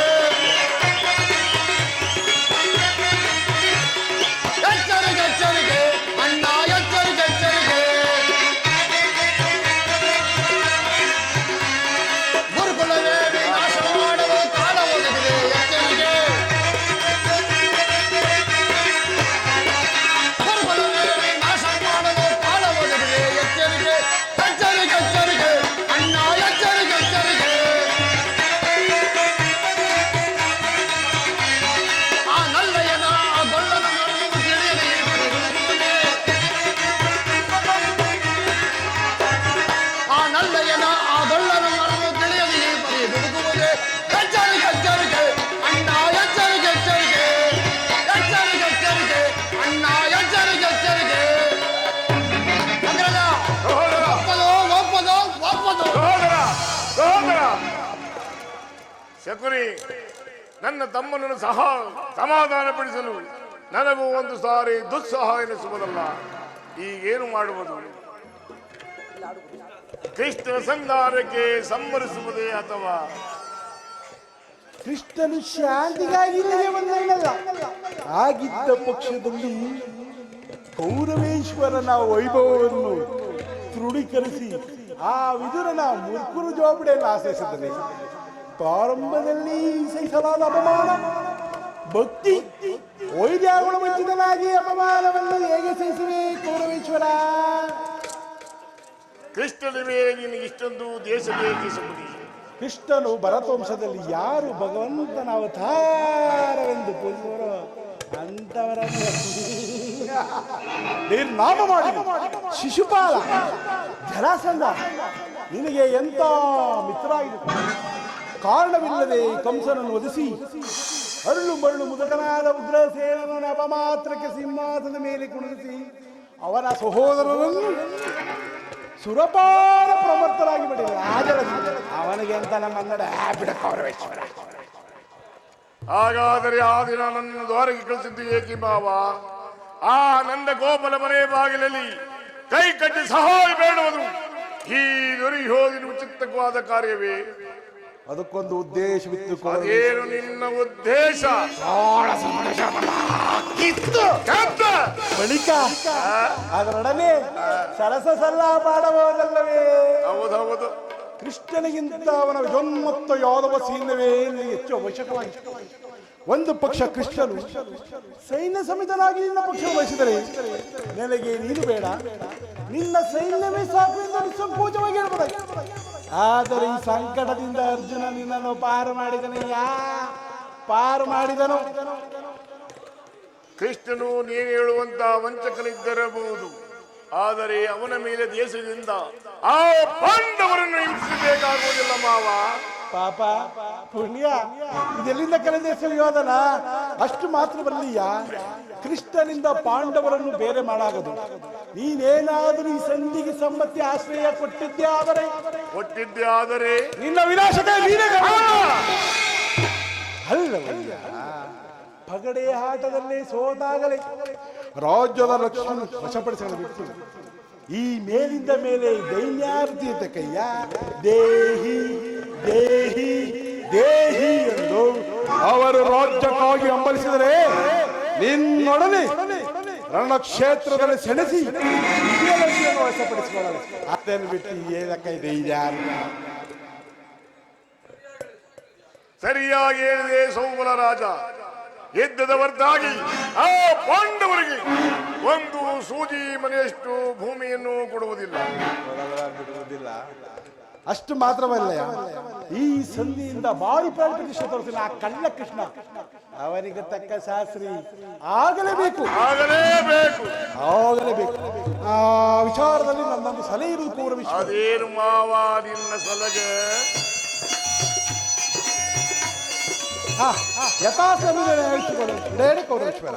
[SPEAKER 3] ಎಚ್ಚರಿಕೆ ಎಚ್ಚರಿಕೆ ಎಚ್ಚರಿಕೆ ಅಣ್ಣ ಎಚ್ಚರಿಕೆ ಎಚ್ಚರಿಕೆ ಎಚ್ಚರಿಕೆ ಎಚ್ಚರಿಕೆ ಅಣ್ಣ ಎಚ್ಚರಿಕೆ ಎಚ್ಚರಿಕೆ ಅಗ್ರಜ
[SPEAKER 6] ಸಹೋದರ
[SPEAKER 3] ಒಪ್ಪದು ಒಪ್ಪದು ಒಪ್ಪದು
[SPEAKER 6] ಸಹೋದರ ಸಹೋದರ ಶಕುನಿ, ನನ್ನ ತಮ್ಮನನ್ನು ಸಮಾಧಾನಪಡಿಸಲು ನನಗೂ ಒಂದು ಸಾರಿ ದುಸ್ಸಹಾಯ ಎನಿಸುವುದಲ್ಲ. ಈಗೇನು ಮಾಡುವುದು? ಕೃಷ್ಣನ ಸಂಧಾನಕ್ಕೆ ಸಮ್ಮರಿಸುವುದೇ ಅಥವಾ
[SPEAKER 4] ಕೃಷ್ಣನು ಶಾಂತಿಗಾಗಿ ಇಲ್ಲಿಗೆ ಬಂದಲ್ಲ. ಆಗಿದ್ದ ಪಕ್ಷದಲ್ಲಿ ಕೌರವೇಶ್ವರನ ವೈಭವವನ್ನು ತೃಢೀಕರಿಸಿ ಆ ವಿದುರನ ಮುರ್ಕುರು ಜೋಬಡಿಯನ್ನು ಆಶ್ರಯಿಸಿದ್ದಾನೆ. ಪ್ರಾರಂಭದಲ್ಲಿ ಸಹಿಸಲಾದ ಅಪಮಾನ, ಭಕ್ತಿ ವೈದ್ಯಗುಣ ವಂಚಿತನಾಗಿ ಅಪಮಾನವನ್ನು ಹೇಗೆ ಸಹಿಸುವೆ ಕೌರವೇಶ್ವರ?
[SPEAKER 6] ಕೃಷ್ಣನ ಮೇಲೆ ನಿನಗೆ ಇಷ್ಟೊಂದು ದೇಶ ಬೇಕೆ ಶಕುನಿ?
[SPEAKER 4] ಕೃಷ್ಣನು ಭರತವಂಶದಲ್ಲಿ ಯಾರು ಭಗವಂತನ ಅವತಾರವೆಂದು ಪೂಜಿಸುವರೋ ಅಂತವರನ್ನು ನಿರ್ನಾಮ ಮಾಡಿ ಶಿಶುಪಾಲ, ಜರಾಸಂಧ ನಿನಗೆ ಎಂತ ಮಿತ್ರ ಆಗಿದೆ. ಕಾರಣವಿಲ್ಲದೆ ಕಂಸನನ್ನು ವಧಿಸಿ ಅರಳು ಮರಳು ಮುದುಕನಾದ ಉಗ್ರಸೇನನ ಅಪಮಾತ್ರಕ್ಕೆ ಸಿಂಹಾಸನದ ಮೇಲೆ ಕುಣಿಸಿ ಅವನ ಸಹೋದರರನ್ನು ಸುರಪಾರ ಪ್ರವರ್ತರಾಗಿ ಬಿಟ್ಟಿಲ್ಲ. ಅವನಿಗೆ ಅಂತ ನಮ್ಮ ಕನ್ನಡ ಬಿಡ ಕೌರವೇಶ್ವರ.
[SPEAKER 6] ಹಾಗಾದರೆ ಆ ದಿನ ನನ್ನ ದ್ವಾರಕ್ಕೆ ಕಳಿಸಿದ್ದು ಏಕೆ ಮಾವ? ಆ ನನ್ನ ಗೋಪಲ ಮನೆ ಬಾಗಿಲಲ್ಲಿ ಕೈ ಕಟ್ಟಿ ಸಹಾಯ ಬೇಡುವುದು ಈ ದುರ್ಯೋಧನ ಉಚಿತವಾದ ಕಾರ್ಯವೇ?
[SPEAKER 4] ಅದಕ್ಕೊಂದು ಉದ್ದೇಶವಿತ್ತು.
[SPEAKER 6] ಅದೇನು ನಿನ್ನ ಉದ್ದೇಶ?
[SPEAKER 4] ಬಳಿಕ ಅದರೊಡನೆ ಸರಸ ಸಲ್ಲಾಪಾಡಬಹುದಲ್ಲವೇ?
[SPEAKER 6] ಹೌದೌದು.
[SPEAKER 4] ಕೃಷ್ಣನಿಗಿಂತ ಅವನ ಜನ್ಮತ್ತ ಯಾದವ ಸೈನ್ಯವೇ ಹೆಚ್ಚು ಅವಶ್ಯಕವಾಗಿ. ಒಂದು ಪಕ್ಷ ಕೃಷ್ಣನು ಸೈನ್ಯ ಸಮೇತನಾಗಿ ನಿನ್ನ ಪಕ್ಷ ವಹಿಸಿದರೆ ನನಗೆ ನೀನು ಬೇಡ, ನಿನ್ನ ಸೈನ್ಯವೇ ಸಾಕು ಎಂದು ನಿಸ್ಸಂಕೋಚವಾಗಿ ಹೇಳ್ಬೋದಾಗಿ. ಆದರೆ ಈ ಸಂಕಟದಿಂದ ಅರ್ಜುನ ನಿನ್ನನ್ನು ಪಾರು ಮಾಡಿದನು.
[SPEAKER 6] ಕೃಷ್ಣನು ನೀನು ಹೇಳುವಂತ ವಂಚಕನಿದ್ದಿರಬಹುದು, ಆದರೆ ಅವನ ಮೇಲೆ ದೇಶದಿಂದ ಆ ಪಾಂಡವರನ್ನು ಹಿಂಸಿಸಬೇಕಾಗುವುದಿಲ್ಲ ಮಾವ.
[SPEAKER 4] ಪಾಪ ಪುಣ್ಯ ಇದೆಲ್ಲಿಂದ ಕಲಿದೇಶ ಯೋಧನ? ಅಷ್ಟು ಮಾತ್ರವಲ್ಲಿಯ ಕೃಷ್ಣನಿಂದ ಪಾಂಡವರನ್ನು ಬೇರೆ ಮಾಡಾಗದು. ನೀನೇನಾದರೂ ಈ ಸಂಧಿಗೆ ಸಮ್ಮತಿ ಆಶ್ರಯ ಕೊಟ್ಟಿದ್ದೆ ಆದರೆ ನಿನ್ನ ವಿನಾಶಕ್ಕೆ ನೀನೇ ಅಲ್ಲವಯ್ಯ. ಪಗಡೆ ಆಟದಲ್ಲೇ ಸೋತಾಗಲೇ ರಾಜ್ಯದ ಲಕ್ಷ್ಮಣ ವಶಪಡಿಸಲು ಬಿಟ್ಟು ಈ ಮೇಲಿಂದ ಮೇಲೆ ದೈನ್ಯಾರ್ಜಿತ ಕೈಯ ದೇಹಿ ದೇಹಿ ದೇಹಿ ಎಂದು ಅವರು ರಾಜ್ಯಕ್ಕಾಗಿ ಹಂಬಲಿಸಿದರೆ ನಿನ್ನೊಡನೆ ರಣಕ್ಷೇತ್ರದಲ್ಲಿ ಸೆಣಸಿ ವಶಪಡಿಸಿಕೊಳ್ಳಲು ಅದನ್ನು ಬಿಟ್ಟು ಏನಕ್ಕೆ ಧೈರ್ಯ?
[SPEAKER 6] ಸರಿಯಾಗಿ ಹೇಳಿದೆ ಸೌಬಲ ರಾಜ. ಯುದ್ಧದ ಹೊರತಾಗಿ ಆ ಪಾಂಡವರಿಗೆ ಒಂದು ಸೂಜಿ ಮನೆಯಷ್ಟು ಭೂಮಿಯನ್ನು ಕೊಡುವುದಿಲ್ಲ.
[SPEAKER 4] ಅಷ್ಟು ಮಾತ್ರವಲ್ಲ, ಈ ಸಂಧಿಯಿಂದ ಬಾರಿ ಪ್ರತಿಷ್ಠೆ ತೋರಿಸಿಲ್ಲ ಆ ಕಳ್ಳ ಕೃಷ್ಣ. ಅವನಿಗೆ ತಕ್ಕ ಶಾಸ್ತ್ರಿ ಆಗಲೇಬೇಕು. ಆ ವಿಚಾರದಲ್ಲಿ ನನ್ನನ್ನು ಸಲಹೆ ಇರುವುದು ಕೌರವೇಶ್ವರ.
[SPEAKER 6] ಅದೇನು ಮಾವ ನಿನ್ನ ಸಲಹೆ?
[SPEAKER 4] ಕೌರವೇಶ್ವರ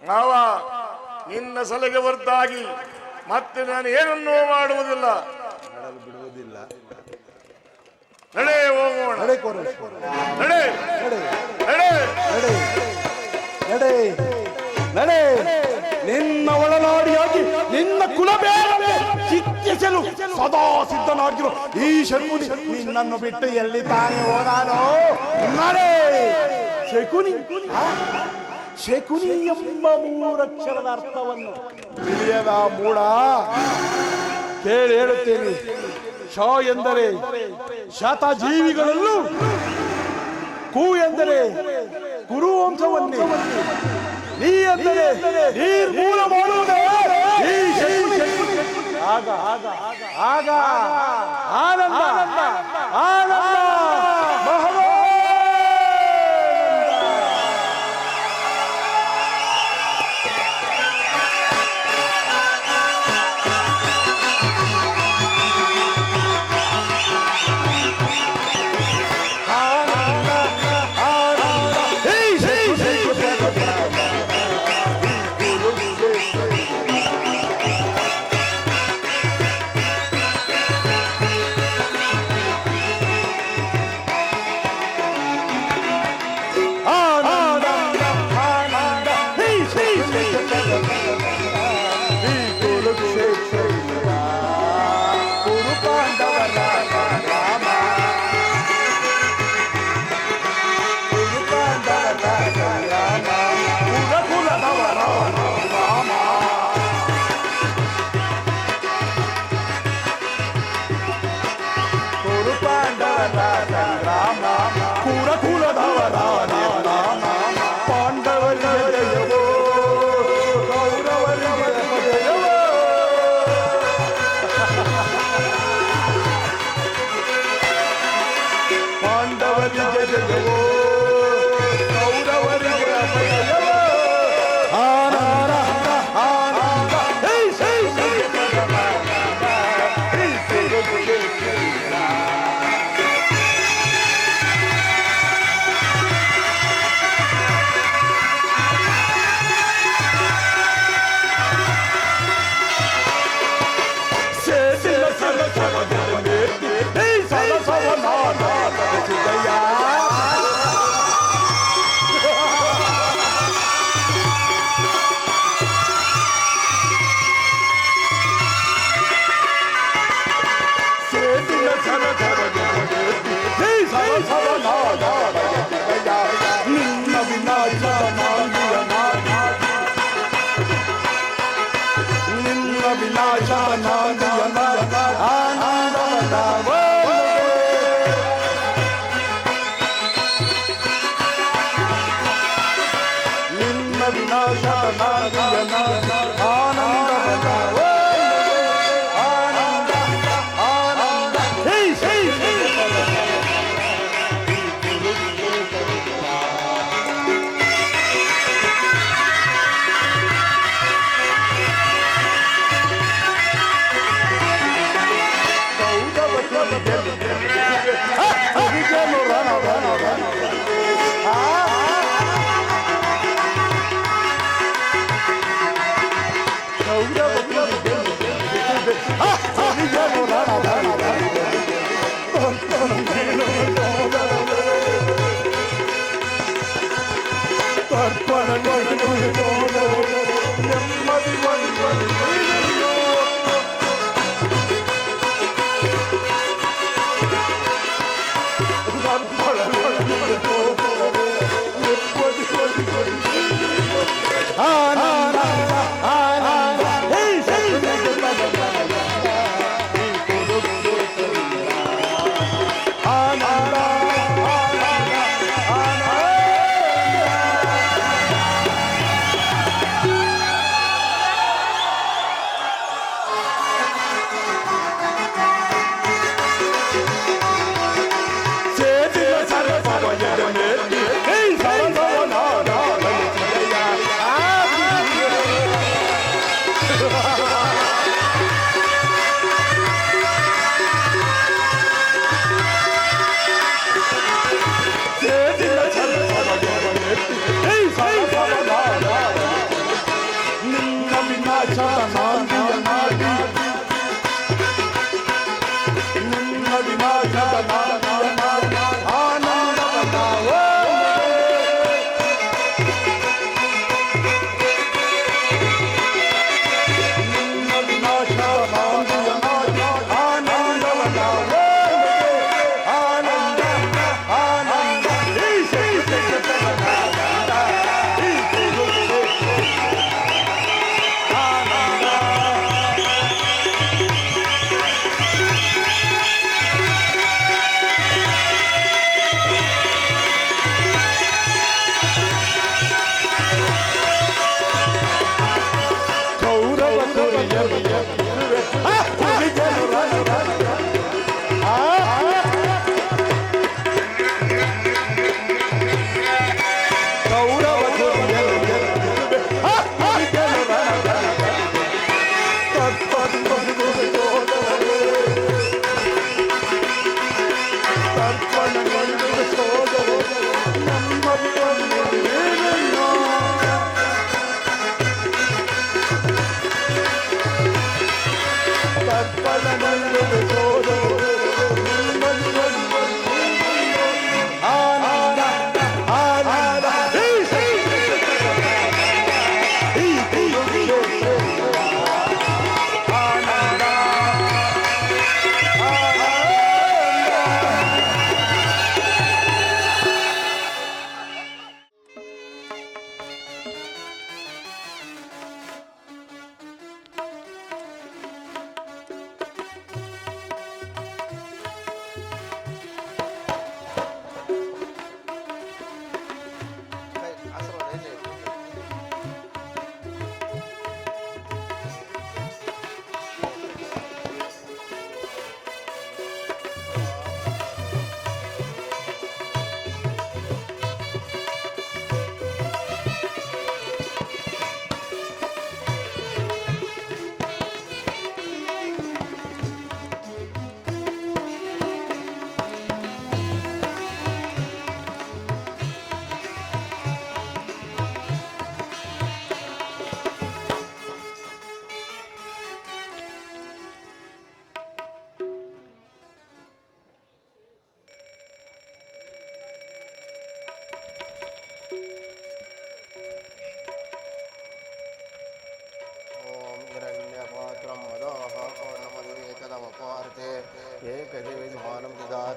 [SPEAKER 6] ಮಾವ, ನಿನ್ನ ಸಲಹೆ ಹೊರತಾಗಿ ಮತ್ತೆ ನಾನು ಏನನ್ನೂ ಮಾಡುವುದಿಲ್ಲ.
[SPEAKER 4] ಬಿಡುವುದಿಲ್ಲ.
[SPEAKER 6] ನಡೆ ಹೋಗೋಣ.
[SPEAKER 4] ನಡೆ ಕೌರವೇಶ್ವರ,
[SPEAKER 6] ನಡೆ
[SPEAKER 4] ನಡೆ
[SPEAKER 6] ನಡೆ
[SPEAKER 4] ನಡೆ ನಡೆ. ನಿನ್ನ ಒಳನಾಡಿಯಾಗಿ ನಿನ್ನ ಕುಲಬೇರೆ ಚಿತ್ತಿಸಲು ಸದಾ ಸಿದ್ಧನಾಗಿರು ಈ ಶಕುನಿ ನಿನ್ನನ್ನು ಬಿಟ್ಟು ಎಲ್ಲಿ ತಾನೇ ಹೋದಾನೋ? ನಡೆ ಶಕುನಿ. ಶಕುನಿ ಎಂಬ ಮೂರಕ್ಷರದ ಅರ್ಥವನ್ನು ತಿಳಿಯದ ಮೂಢ ಕೇಳಿ ಹೇಳುತ್ತೇನೆ. ಶ ಎಂದರೆ ಶತಜೀವಿಗಳಲ್ಲೂ, ಕು ಎಂದರೆ ಕುರುವಂಶವನ್ನೇ, ನೀ ಎಂದರೆ ನಿರ್ಮೂಲ ಮಾಡುವುದೇ ಈ ಶಕುನಿ. ಆಗ ಆಗ ಆನಂದ ಆನಂದ ಮಹಾ
[SPEAKER 6] ಪಾಂಡವರ ಸಂಗ್ರಾಮ ಕುಲಧವರ ನಿರ್ನಾಮ ಪಾಂಡವರಿಗೆ ಜಯವೋ ಕೌರವರಿಗೆ ಜಯವೋ ಪಾಂಡವರಿಗೆ ಜಯವೋ ಕೌರವರಿಗೆ ಜಯವೋ ಆನಂದ ಆನಂದ ಹೇ ಹೇ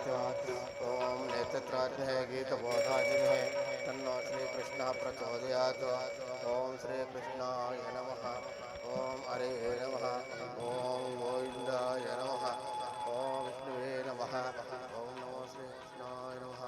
[SPEAKER 3] ददात् ओम नेत्रत्रात्महे गीतबोधाजिने तन्नो श्रीकृष्णः प्रचोदयात् ओम श्रीकृष्णाय नमः ओम हरे नमः ओम गोविन्दाय नमः ओम विष्णुवे नमः ओम नमो श्रीकृष्णाय नमः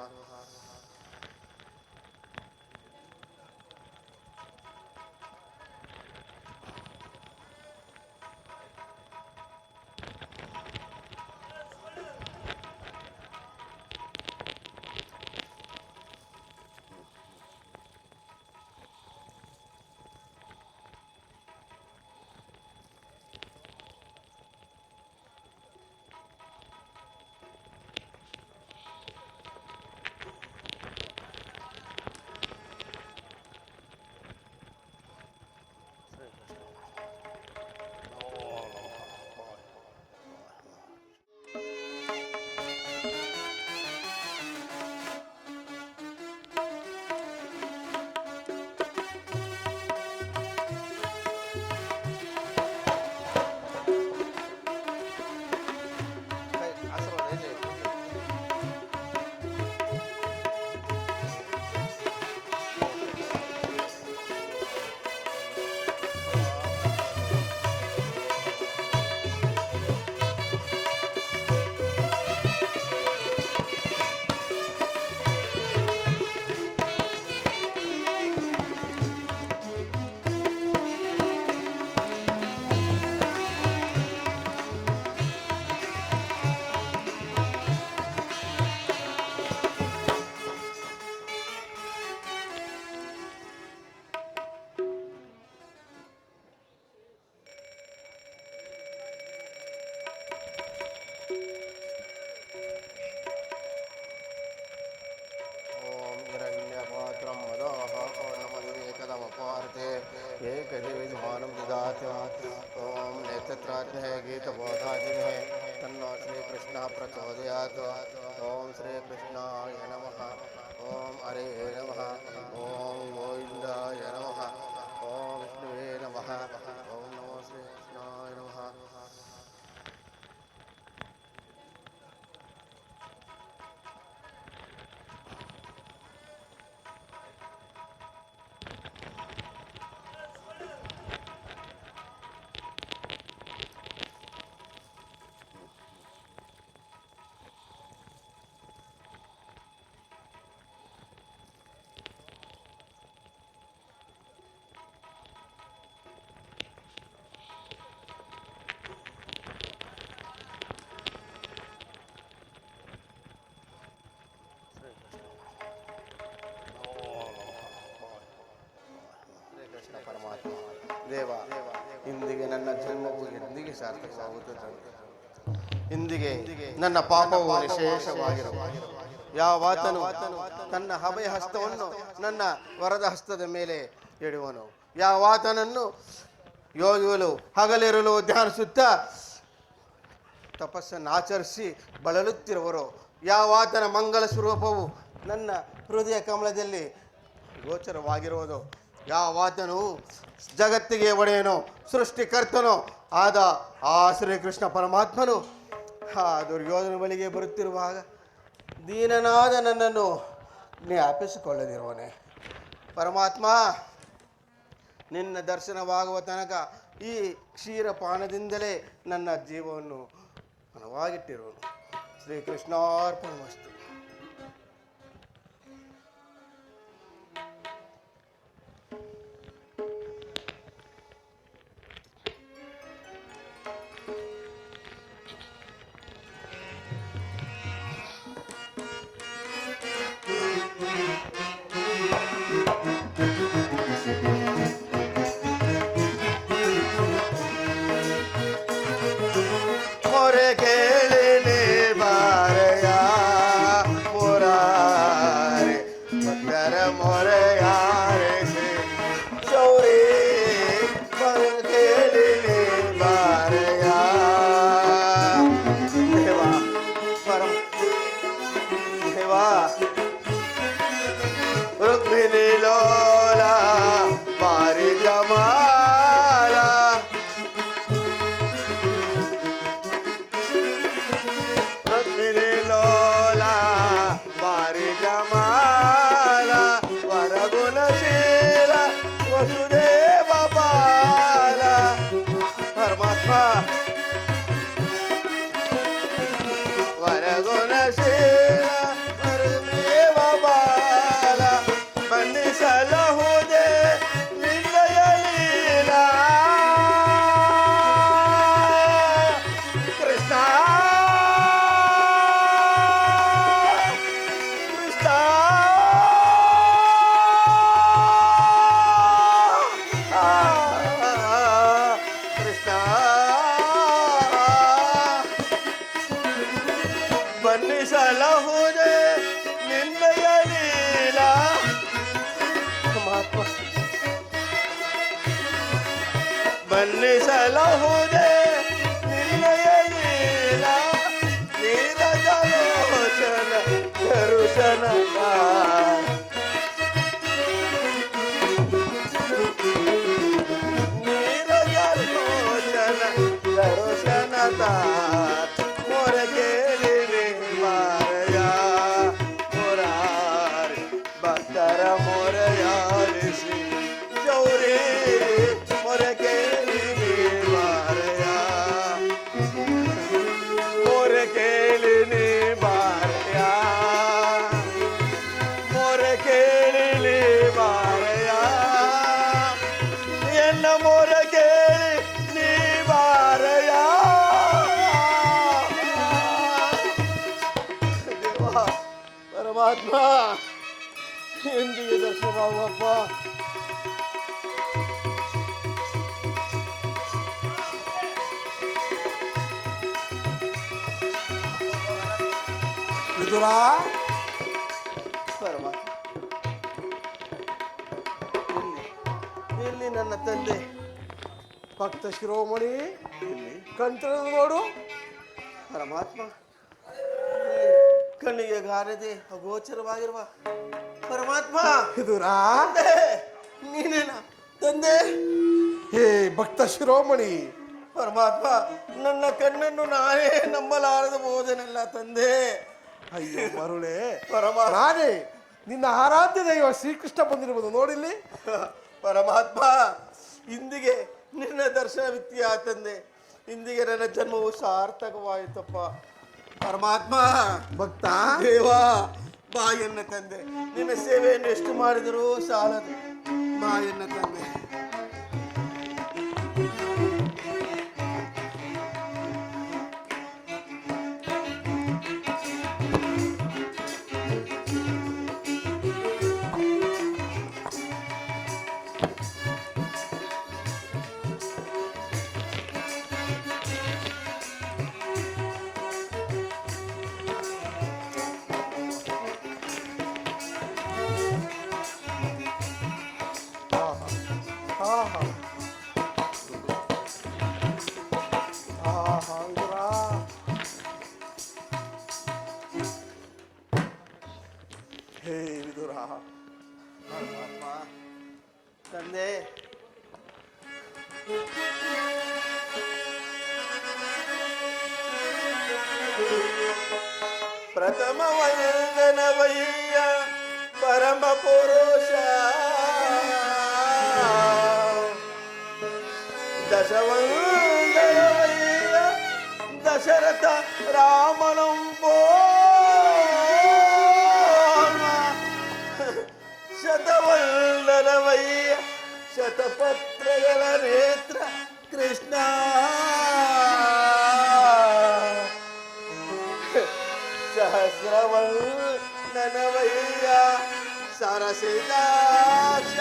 [SPEAKER 3] एकदेविधमानं ददाति ओम नेत्रत्रात्महे गीतबोधाजिने तन्नो श्रीकृष्णः प्रचोदयात् ओम श्रीकृष्णाय नमः ओम हरे नमः ओम गोविन्दाय नमः ओम विष्णुवे नमः ओम नमो श्रीकृष्णाय नमः ಪರಮಾತ್ಮ ದೇವ ಇಂದಿಗೆ ನನ್ನ ಜನ್ಮವು ಎಂದಿಗೆ ಸಾರ್ಥಕವಾಗುತ್ತದೆ ಇಂದಿಗೆ ನನ್ನ ಪಾಪವು ನಿಶೇಷವಾಗಿರುವ ಯಾವಾತನು ತನ್ನ ಅಭಯ ಹಸ್ತವನ್ನು ನನ್ನ ವರದ ಹಸ್ತದ ಮೇಲೆ ಇಡುವನು ಯಾವಾತನನ್ನು ಯೋಗಿಗಳು ಹಗಲಿರಲು ಧ್ಯಾನಿಸುತ್ತಾ ತಪಸ್ಸನ್ನು ಆಚರಿಸಿ ಬಳಲುತ್ತಿರುವರು ಯಾವಾತನ ಮಂಗಲ ಸ್ವರೂಪವು ನನ್ನ ಹೃದಯ ಕಮಲದಲ್ಲಿ ಗೋಚರವಾಗಿರುವುದು ಯಾವಾತನು ಜಗತ್ತಿಗೆ ಒಡೆಯನೋ ಸೃಷ್ಟಿಕರ್ತನೋ ಆದ ಆ ಶ್ರೀಕೃಷ್ಣ ಪರಮಾತ್ಮನು ಆ ದುರ್ಯೋಧನ ಬಳಿಗೆ ಬರುತ್ತಿರುವಾಗ ದೀನನಾದ ನನ್ನನ್ನು ಜ್ಞಾಪಿಸಿಕೊಳ್ಳದಿರುವನೆ ಪರಮಾತ್ಮ ನಿನ್ನ ದರ್ಶನವಾಗುವ ತನಕ ಈ ಕ್ಷೀರಪಾನದಿಂದಲೇ ನನ್ನ ಜೀವವನ್ನು ಮನವಾಗಿಟ್ಟಿರುವನು ಶ್ರೀಕೃಷ್ಣಾರ್ಪಣಮಸ್ತು Lord. ಬನ್ನಿಸಲಹುದೆ ನಿನ್ನಯ ಲೀಲ ಮಹಾತ್ಮ ಬನ್ನಿಸಲಹುದೆ ನಿನ್ನಯ ಲೀಲ ನೀರಜಲೋಚನ ದರುಶನ ನೀರಜಲೋಚನ ದರುಶನ ಮೊರ ಕೇಳಿರಿ ಮಾರಯ ಮೊರಾರಿ ಭಕ್ತರ ಮೊರೆಯಾಲಿಸಿ ಚೌರಿ ಮೊರ ಕೇಳಿರಿ ಮಾರಯ ಮೊರ ಕೇಳಿನಿ ಮಾರಯ ಮೊರ ಕೇಳಿಲಿ ಮಾರಯ ಎನ್ನ ಮೊರ ಕೇಳಿ ನೀ ಮಾರಯ ದೇವ ಪರಮಾತ್ಮ ಎಂದಿಗೆ ದರ್ಶನವಾಗುವಪ್ಪ
[SPEAKER 4] ವಿದುರ
[SPEAKER 3] ಪರಮಾತ್ಮ ಇಲ್ಲಿ ನನ್ನ ತಂದೆ
[SPEAKER 4] ಭಕ್ತ ಶಿರೋಮಣಿ ಕಣ್ತನ ನೋಡು.
[SPEAKER 3] ಪರಮಾತ್ಮ ಕಣ್ಣಿಗೆ ಗಾರದೆ ಅಗೋಚರವಾಗಿರುವ ಪರಮಾತ್ಮ
[SPEAKER 4] ವಿದುರ
[SPEAKER 3] ತಂದೆ ನೀನೇನ ತಂದೆ
[SPEAKER 4] ಹೇ ಭಕ್ತ ಶಿರೋಮಣಿ,
[SPEAKER 3] ಪರಮಾತ್ಮ ನನ್ನ ಕಣ್ಣನ್ನು ನಾನೇ ನಂಬಲಾರದ ಬೋಧನಲ್ಲ ತಂದೆ.
[SPEAKER 4] ಅಯ್ಯೋ ಮರುಳೆ,
[SPEAKER 3] ಪರಮಾತ್ಮ
[SPEAKER 4] ನಾನೇ ನಿನ್ನ ಆರಾಧ್ಯ ದೈವ ಶ್ರೀಕೃಷ್ಣ ಬಂದಿರುವುದು ನೋಡಿಲ್ಲಿ.
[SPEAKER 3] ಪರಮಾತ್ಮ ಇಂದಿಗೆ ನಿನ್ನ ದರ್ಶನವಿತ್ತೀಯ ತಂದೆ. ಇಂದಿಗೆ ನನ್ನ ಜನ್ಮವು ಸಾರ್ಥಕವಾಯಿತಪ್ಪ. ಪರಮಾತ್ಮ
[SPEAKER 4] ಭಕ್ತ
[SPEAKER 3] ದೇವ ಬಾಯನ್ನ ತಂದೆ, ನಿನ್ನ ಸೇವೆಯನ್ನು ಎಷ್ಟು ಮಾಡಿದರೂ ಸಾಲದು. ಬಾಯನ್ನ ತಂದೆ.
[SPEAKER 4] ಹೇ ವಿದುರ,
[SPEAKER 3] ಪರಮಾತ್ಮ ತಂದೆ ಪ್ರಥಮ ವಂದನವಯ್ಯ ಪರಮ ಪುರುಷ ದಶವಂದನವಯ್ಯ ದಶರಥ ರಾಮನಂಬೋ ಶತವಂದನವಯ್ಯ ಶತಪತ್ರಗಳ ನೇತ್ರ ಕೃಷ್ಣ ಸಹಸ್ರವಂದನವಯ್ಯ ಸರಸಿದಾಕ್ಷ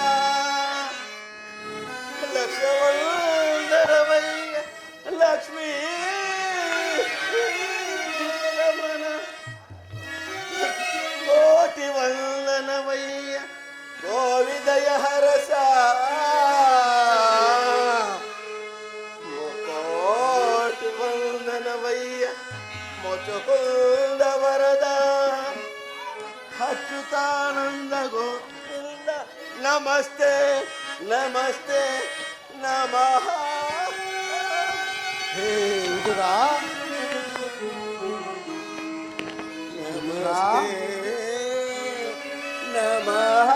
[SPEAKER 3] ಲಕ್ಷವಂದನವಯ್ಯ ಲಕ್ಷ್ಮೀ ರಮಣ ಕೋಟಿ ವಂದನವಯ್ಯ ಗೋವಿದಯ ಹರಸ ಕೋಟಿ ವಂದನವಯ್ಯ ಮೊಚಕುಂದ ವರದ ಅಚ್ಯುತಾನಂದ ಗೋವಿಂದ ನಮಸ್ತೆ ನಮಸ್ತೆ ನಮಃ.
[SPEAKER 4] ಹೇ ವಿದುರ,
[SPEAKER 3] ನಮಸ್ತೆ ನಮಃ.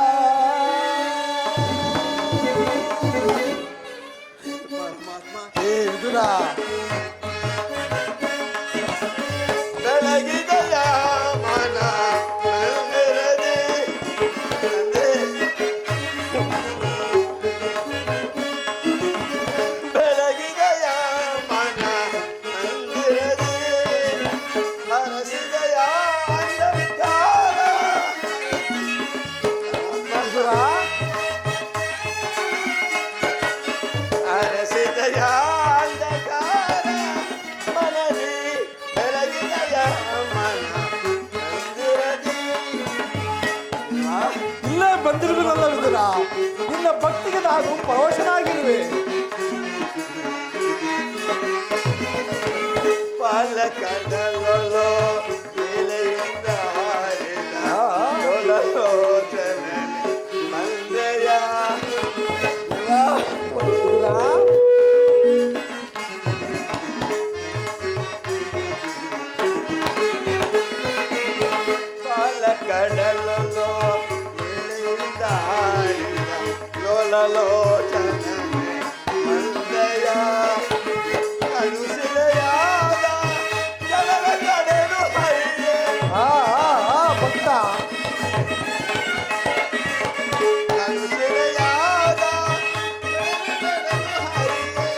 [SPEAKER 3] ಪರಮಾತ್ಮ
[SPEAKER 4] ಹೇ ವಿದುರ,
[SPEAKER 3] ಬೆಳಗಿದಯ ಮನ ನಂದಿರದೆ ತಂದೆ. ಬೆಳಗಿದಯ ಮನ ನಂದಿರದೆ
[SPEAKER 4] ಬಂದಿರುವುದಲ್ಲ ವಿದುರ, ನಿನ್ನ ಭಕ್ತಿಗೆ ನಾನು ಪರವಶನಾಗಿರುವೆ.
[SPEAKER 3] ಪಾಲಕಡಲೋ ಎಲೆಯಿಂದ ಹಾರಿದ ಲೋಲಲೋಚನೆ ಮಂದೆಯ ಪಾಲಕಡಲೋ ಎಲೆಯಿಂದ ಹಾರಿದ ಲೋಲಲೋಚನೆ ಮಂದೆಯ ಅನುಸಿಲೆಯಾದ ಜಲದ ಕಡೆದು ಹರಿಯೇ
[SPEAKER 4] ಭಕ್ತ
[SPEAKER 3] ಅನುಸಿಲೆಯಾದ ಜಲದ ಹರಿಯೇ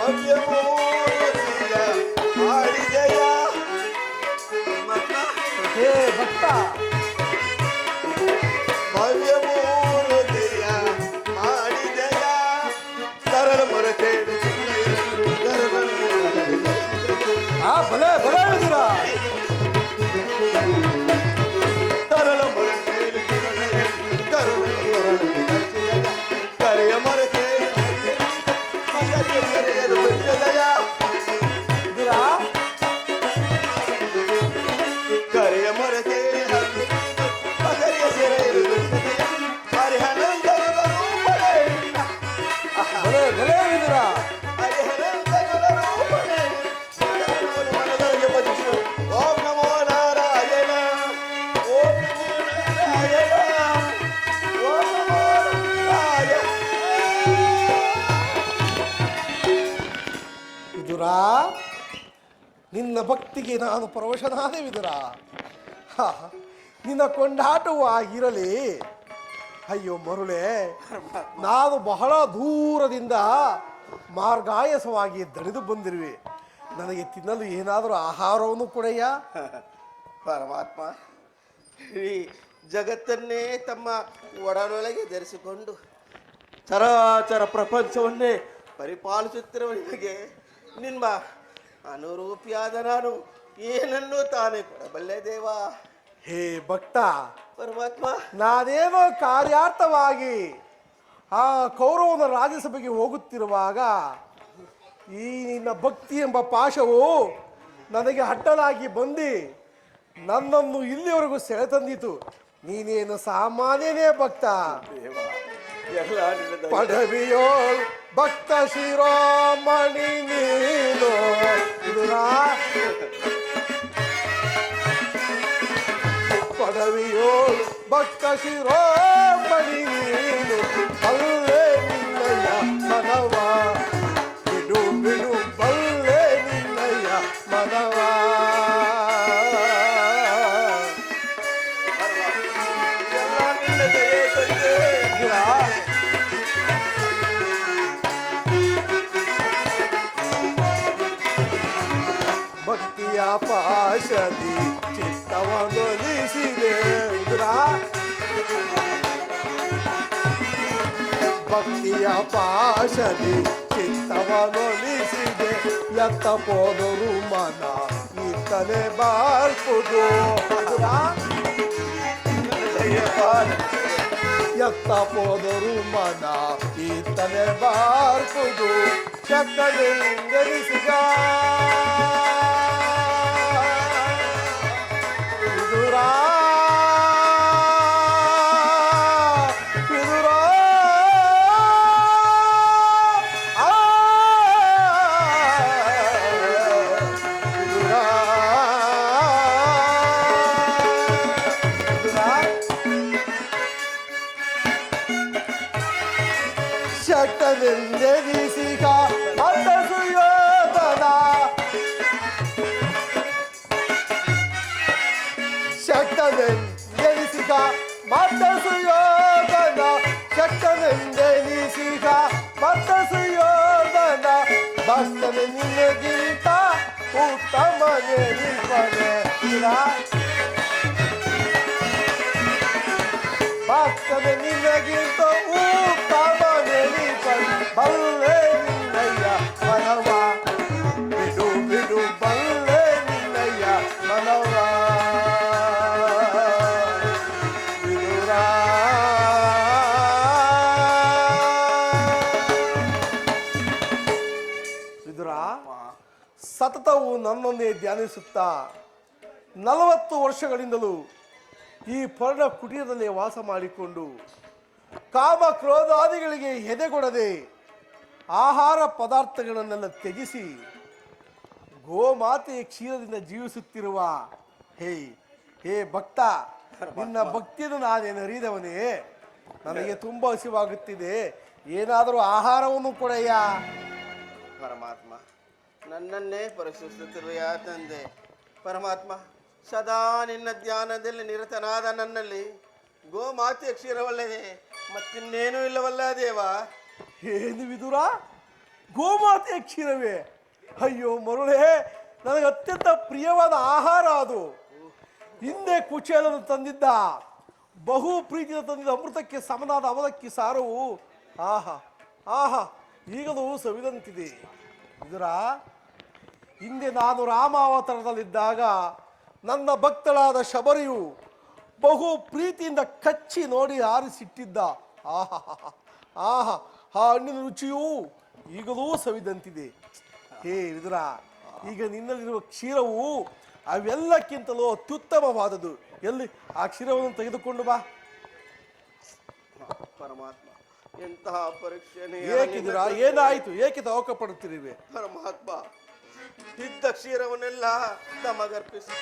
[SPEAKER 3] ಮಧ್ಯಮೂರ್ತಿಯ ಮಾಡಿದೆಯ
[SPEAKER 4] ಹೇ ಭಕ್ತ,
[SPEAKER 3] ಭವ್ಯಮೂರ್ತಿಯ ಮಾಡಿದೆಯ ಸರಳ ಮೊರತೇಡು
[SPEAKER 4] ಬಲೆ ಬಲೆ ವಿದುರ.
[SPEAKER 3] ಸರಳ ಮೊರತೇಡು ಕರೆಯ ಮೊರತೇಡು ಕರೆಯಲು ಬಿದ್ದದಯ
[SPEAKER 4] ವಿದುರ,
[SPEAKER 3] ಕರೆಯ ಮೊರತೇಡು ಕರೆಯ ಸೆರೆಯಲು ಬಿದ್ದದಯ ಹರಿಹನಂದಗಳ ರೂಪವೇ
[SPEAKER 4] ಬಲೆ ಬಲೆ ವಿದುರ.
[SPEAKER 3] ಹರಿಹನಂದಗಳ ರೂಪವೇ ಮನದೊಳಗೆ ಭಜಿಸು. ಓಂ ನಮೋ ನಾರಾಯಣ, ಓಂ ನಮೋ ನಾರಾಯಣ, ಓಂ ನಮೋ ನಾರಾಯಣ.
[SPEAKER 4] ವಿದುರ, ನಿನ್ನ ಭಕ್ತಿಗೆ ನಾನು ಪರವಶನಾದೆ ವಿದುರ. ಹಾ, ನಿನ್ನ ಕೊಂಡಾಟವು ಆಗಿರಲಿ. ಅಯ್ಯೋ ಮರುಳೆ, ನಾನು ಬಹಳ ದೂರದಿಂದ ಮಾರ್ಗಾಯಸವಾಗಿ ದಣಿದು ಬಂದಿರುವೆ. ನನಗೆ ತಿನ್ನಲು ಏನಾದರೂ ಆಹಾರವನ್ನು ಕೊಡೆಯ?
[SPEAKER 3] ಪರಮಾತ್ಮ ಈ ಜಗತ್ತನ್ನೇ ತಮ್ಮ ಒಡಲೊಳಗೆ ಧರಿಸಿಕೊಂಡು ಚರಾಚರ ಪ್ರಪಂಚವನ್ನೇ ಪರಿಪಾಲಿಸುತ್ತಿರುವ ನಿಮಗೆ ನಿಮ್ಮ ಅನುರೂಪಿಯಾದ ನಾನು ಏನನ್ನೂ ತಾನೇ ಕೊಡಬಲ್ಲೆ ದೇವಾ.
[SPEAKER 4] ಹೇ ಭಕ್ತ,
[SPEAKER 3] ಪರಮಾತ್ಮ
[SPEAKER 4] ನಾನೇನೋ ಕಾರ್ಯಾರ್ಥವಾಗಿ ಆ ಕೌರವನ ರಾಜ್ಯಸಭೆಗೆ ಹೋಗುತ್ತಿರುವಾಗ ಈ ನಿನ್ನ ಭಕ್ತಿ ಎಂಬ ಪಾಶವು ನನಗೆ ಅಡ್ಡಲಾಗಿ ಬಂದು ನನ್ನನ್ನು ಇಲ್ಲಿವರೆಗೂ ಸೆಳೆತಂದಿತು. ನೀನೇನು ಸಾಮಾನ್ಯನೇ ಭಕ್ತ.
[SPEAKER 3] ಎಲ್ಲ ನಿನ್ನ ದಯೆ.
[SPEAKER 4] ಪದವಿಯೋಳ್ ಭಕ್ತ ಶಿರೋಮಣಿ ನೀನು ವಿದುರ. ಪದವಿಯೋಳ್ ಭಕ್ತ ಶಿರೋಮಣಿ ನೀನು ಅಲ್ಲೇ ನಿನ್ನಯ ಮನವ ಬಿಡು ಬಿಡು ಬಲ್ಲೆ ನಿನ್ನಯ ಮನವ.
[SPEAKER 3] ಎಲ್ಲ ನಿನ್ನ ದಯೆ ತಂದೆ.
[SPEAKER 4] ಭಕ್ತಿಯ ಪಾಶದಿ ಚಿತ್ತವನ್ನೊಲಿಸಿದೆ ವಿದುರ. ಭಕ್ತಿಯ ಪಾಶದಿ ಚಿತ್ತವನ್ನೊಲಿಸಿದೆ. ಎತ್ತ ಪೋದರು ಮನ ಈತನೆ ಬಾಳ್ಪುದು ವಿದುರ. ಎತ್ತ ಪೋದರು ಮನ ಈತನೆ ಬಾಳ್ಪುದು. ಚಕ್ಕಲಿಂಗರಿಸಿಗ ವಿದುರ ವಿದುರ. ವಿದುರ ಶಕ್ತನೆಂದೆನಿಸಿಗ ಮತ ಸುಯೋಧನ. ಶಕ್ತನೆಂದೆನಿಸಿಗ ಮತ ಸುಯೋಧನ. ಶಕ್ತನೆಂದೆನಿಸಿಗ ಮತ ಸುಯೋಧನ. ಭಕ್ತನೆ ನಿನಗಿಂತ ಉತ್ತಮನೆ ನಿಪನೆ. ಭಕ್ತನೆ ನಿನಗಿಂತ ಉತ್ತಮನೆ ನಿಪನೆ. ಬಲ್ಲೆ ನಿನ್ನಯ್ಯ ಮನವ ಬಿಡು ಬಿಡು ಬಲ್ಲೆ ನಿನ್ನಯ್ಯ ಮನವ ವಿದುರ. ದಿನವೂ ನನ್ನನ್ನೇ ಧ್ಯಾನಿಸುತ್ತಾ 40 ವರ್ಷಗಳಿಂದಲೂ ಈ ಪರ್ಣ ಕುಟೀರದಲ್ಲಿ ವಾಸ ಮಾಡಿಕೊಂಡು ಕಾಮ ಕ್ರೋಧಾದಿಗಳಿಗೆ ಎದೆಗೊಡದೆ ಆಹಾರ ಪದಾರ್ಥಗಳನ್ನೆಲ್ಲ ತ್ಯಜಿಸಿ ಗೋಮಾತೆಯ ಕ್ಷೀರದಿಂದ ಜೀವಿಸುತ್ತಿರುವ ಹೇ ಭಕ್ತ, ನಿನ್ನ ಭಕ್ತಿಯನ್ನು ನಾನೇನು ಅರಿದವನೇ. ನನಗೆ ತುಂಬ ಹಸಿವಾಗುತ್ತಿದೆ, ಏನಾದರೂ ಆಹಾರವನ್ನು ಕೊಡಯ್ಯ.
[SPEAKER 3] ಪರಮಾತ್ಮ, ನನ್ನನ್ನೇ ಪರೀಕ್ಷಿಸುತ್ತಿರುವ ತಂದೆ. ಪರಮಾತ್ಮ, ಸದಾ ನಿನ್ನ ಧ್ಯಾನದಲ್ಲಿ ನಿರತನಾದ ನನ್ನಲ್ಲಿ ಗೋಮಾತೆಯ ಕ್ಷೀರವಲ್ಲದೆ ಮತ್ತಿನ್ನೇನೂ ಇಲ್ಲವಲ್ಲ ದೇವ.
[SPEAKER 4] ಏನು ವಿದುರ, ಗೋಮಾತೆಯ ಕ್ಷೀರವೇ? ಅಯ್ಯೋ ಮರುಳೇ, ನನಗೆ ಅತ್ಯಂತ ಪ್ರಿಯವಾದ ಆಹಾರ ಅದು. ಹಿಂದೆ ಕುಚೇಲನು ತಂದಿದ್ದ, ಬಹು ಪ್ರೀತಿಯಿಂದ ತಂದಿದ್ದ ಅಮೃತಕ್ಕೆ ಸಮನಾದ ಅವಲಕ್ಕಿ ಸಾರವು ಆಹಾ ಆಹಾ ಈಗಲೂ ಸವಿದಂತಿದೆ. ವಿದುರ, ಹಿಂದೆ ನಾನು ರಾಮಾವತಾರದಲ್ಲಿದ್ದಾಗ ನನ್ನ ಭಕ್ತಳಾದ ಶಬರಿಯು ಬಹು ಪ್ರೀತಿಯಿಂದ ಕಚ್ಚಿ ನೋಡಿ ಆರಿಸಿಟ್ಟಿದ್ದ ಆಹಾ ಆಹಾ ಆ ಹಣ್ಣಿನ ರುಚಿಯೂ ಈಗಲೂ ಸವಿದಂತಿದೆ. ಹೇ ವಿದುರ, ಈಗ ನಿನ್ನಲ್ಲಿರುವ ಕ್ಷೀರವು ಅವೆಲ್ಲಕ್ಕಿಂತಲೂ ಅತ್ಯುತ್ತಮವಾದದ್ದು. ಎಲ್ಲಿ ಆ ಕ್ಷೀರವನ್ನು ತೆಗೆದುಕೊಂಡು ಬಾ.
[SPEAKER 3] ಪರಮಾತ್ಮ, ಎಂತಹ ಪರೀಕ್ಷೆ.
[SPEAKER 4] ಏಕಿದಿರ, ಏನಾಯಿತು? ಏಕೆ ತವಕ ಪಡುತ್ತಿರುವೆ?
[SPEAKER 3] ಪರಮಾತ್ಮ, ಇದ್ದ ಕ್ಷೀರವನ್ನೆಲ್ಲ ತಮಗರ್ಪಿಸಿ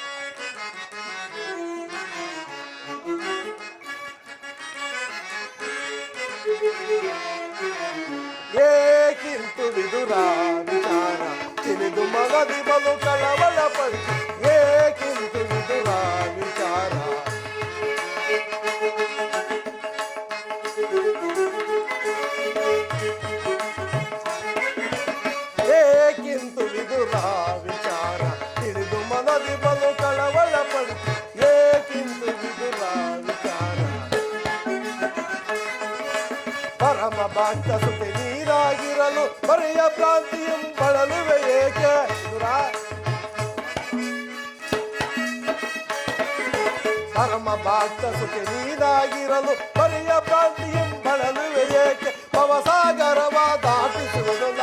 [SPEAKER 4] ಏಕಿಂತು ವಿದುರ ವಿಚಾರ ತಿಳಿದು ಮಗದಿ ಬಲು ಕಳವಳ ಪಡಿ. ಏಕಿಂತು ವಿದುರ ವಿಚಾರ ಏಕಿಂತು ವಿದುರ ವಿಚಾರ ತಿಳಿದು ಮನದಿ ಬಲು ಕಳವಳ ಪಡಿ. ಏಕಿಂತು ವಿದುರ ವಿಚಾರ ಪರಮ ಭಕ್ತ ಸುತೆ ನೀರಾಗಿರಲು ಬರೆಯ ಭ್ರಾಂತಿಯಂ ಬಳಲುವೆ ಏಕೆ? ಪರಮ ಭಕ್ತ ಸುತೆ ನೀರಾಗಿರಲು ಬರೆಯ ಭ್ರಾಂತಿಯಂ ಬಳಲುವೆ ಏಕೆ? ಭವಸಾಗರವ ದಾಟಿಸುವುದಿಲ್ಲ,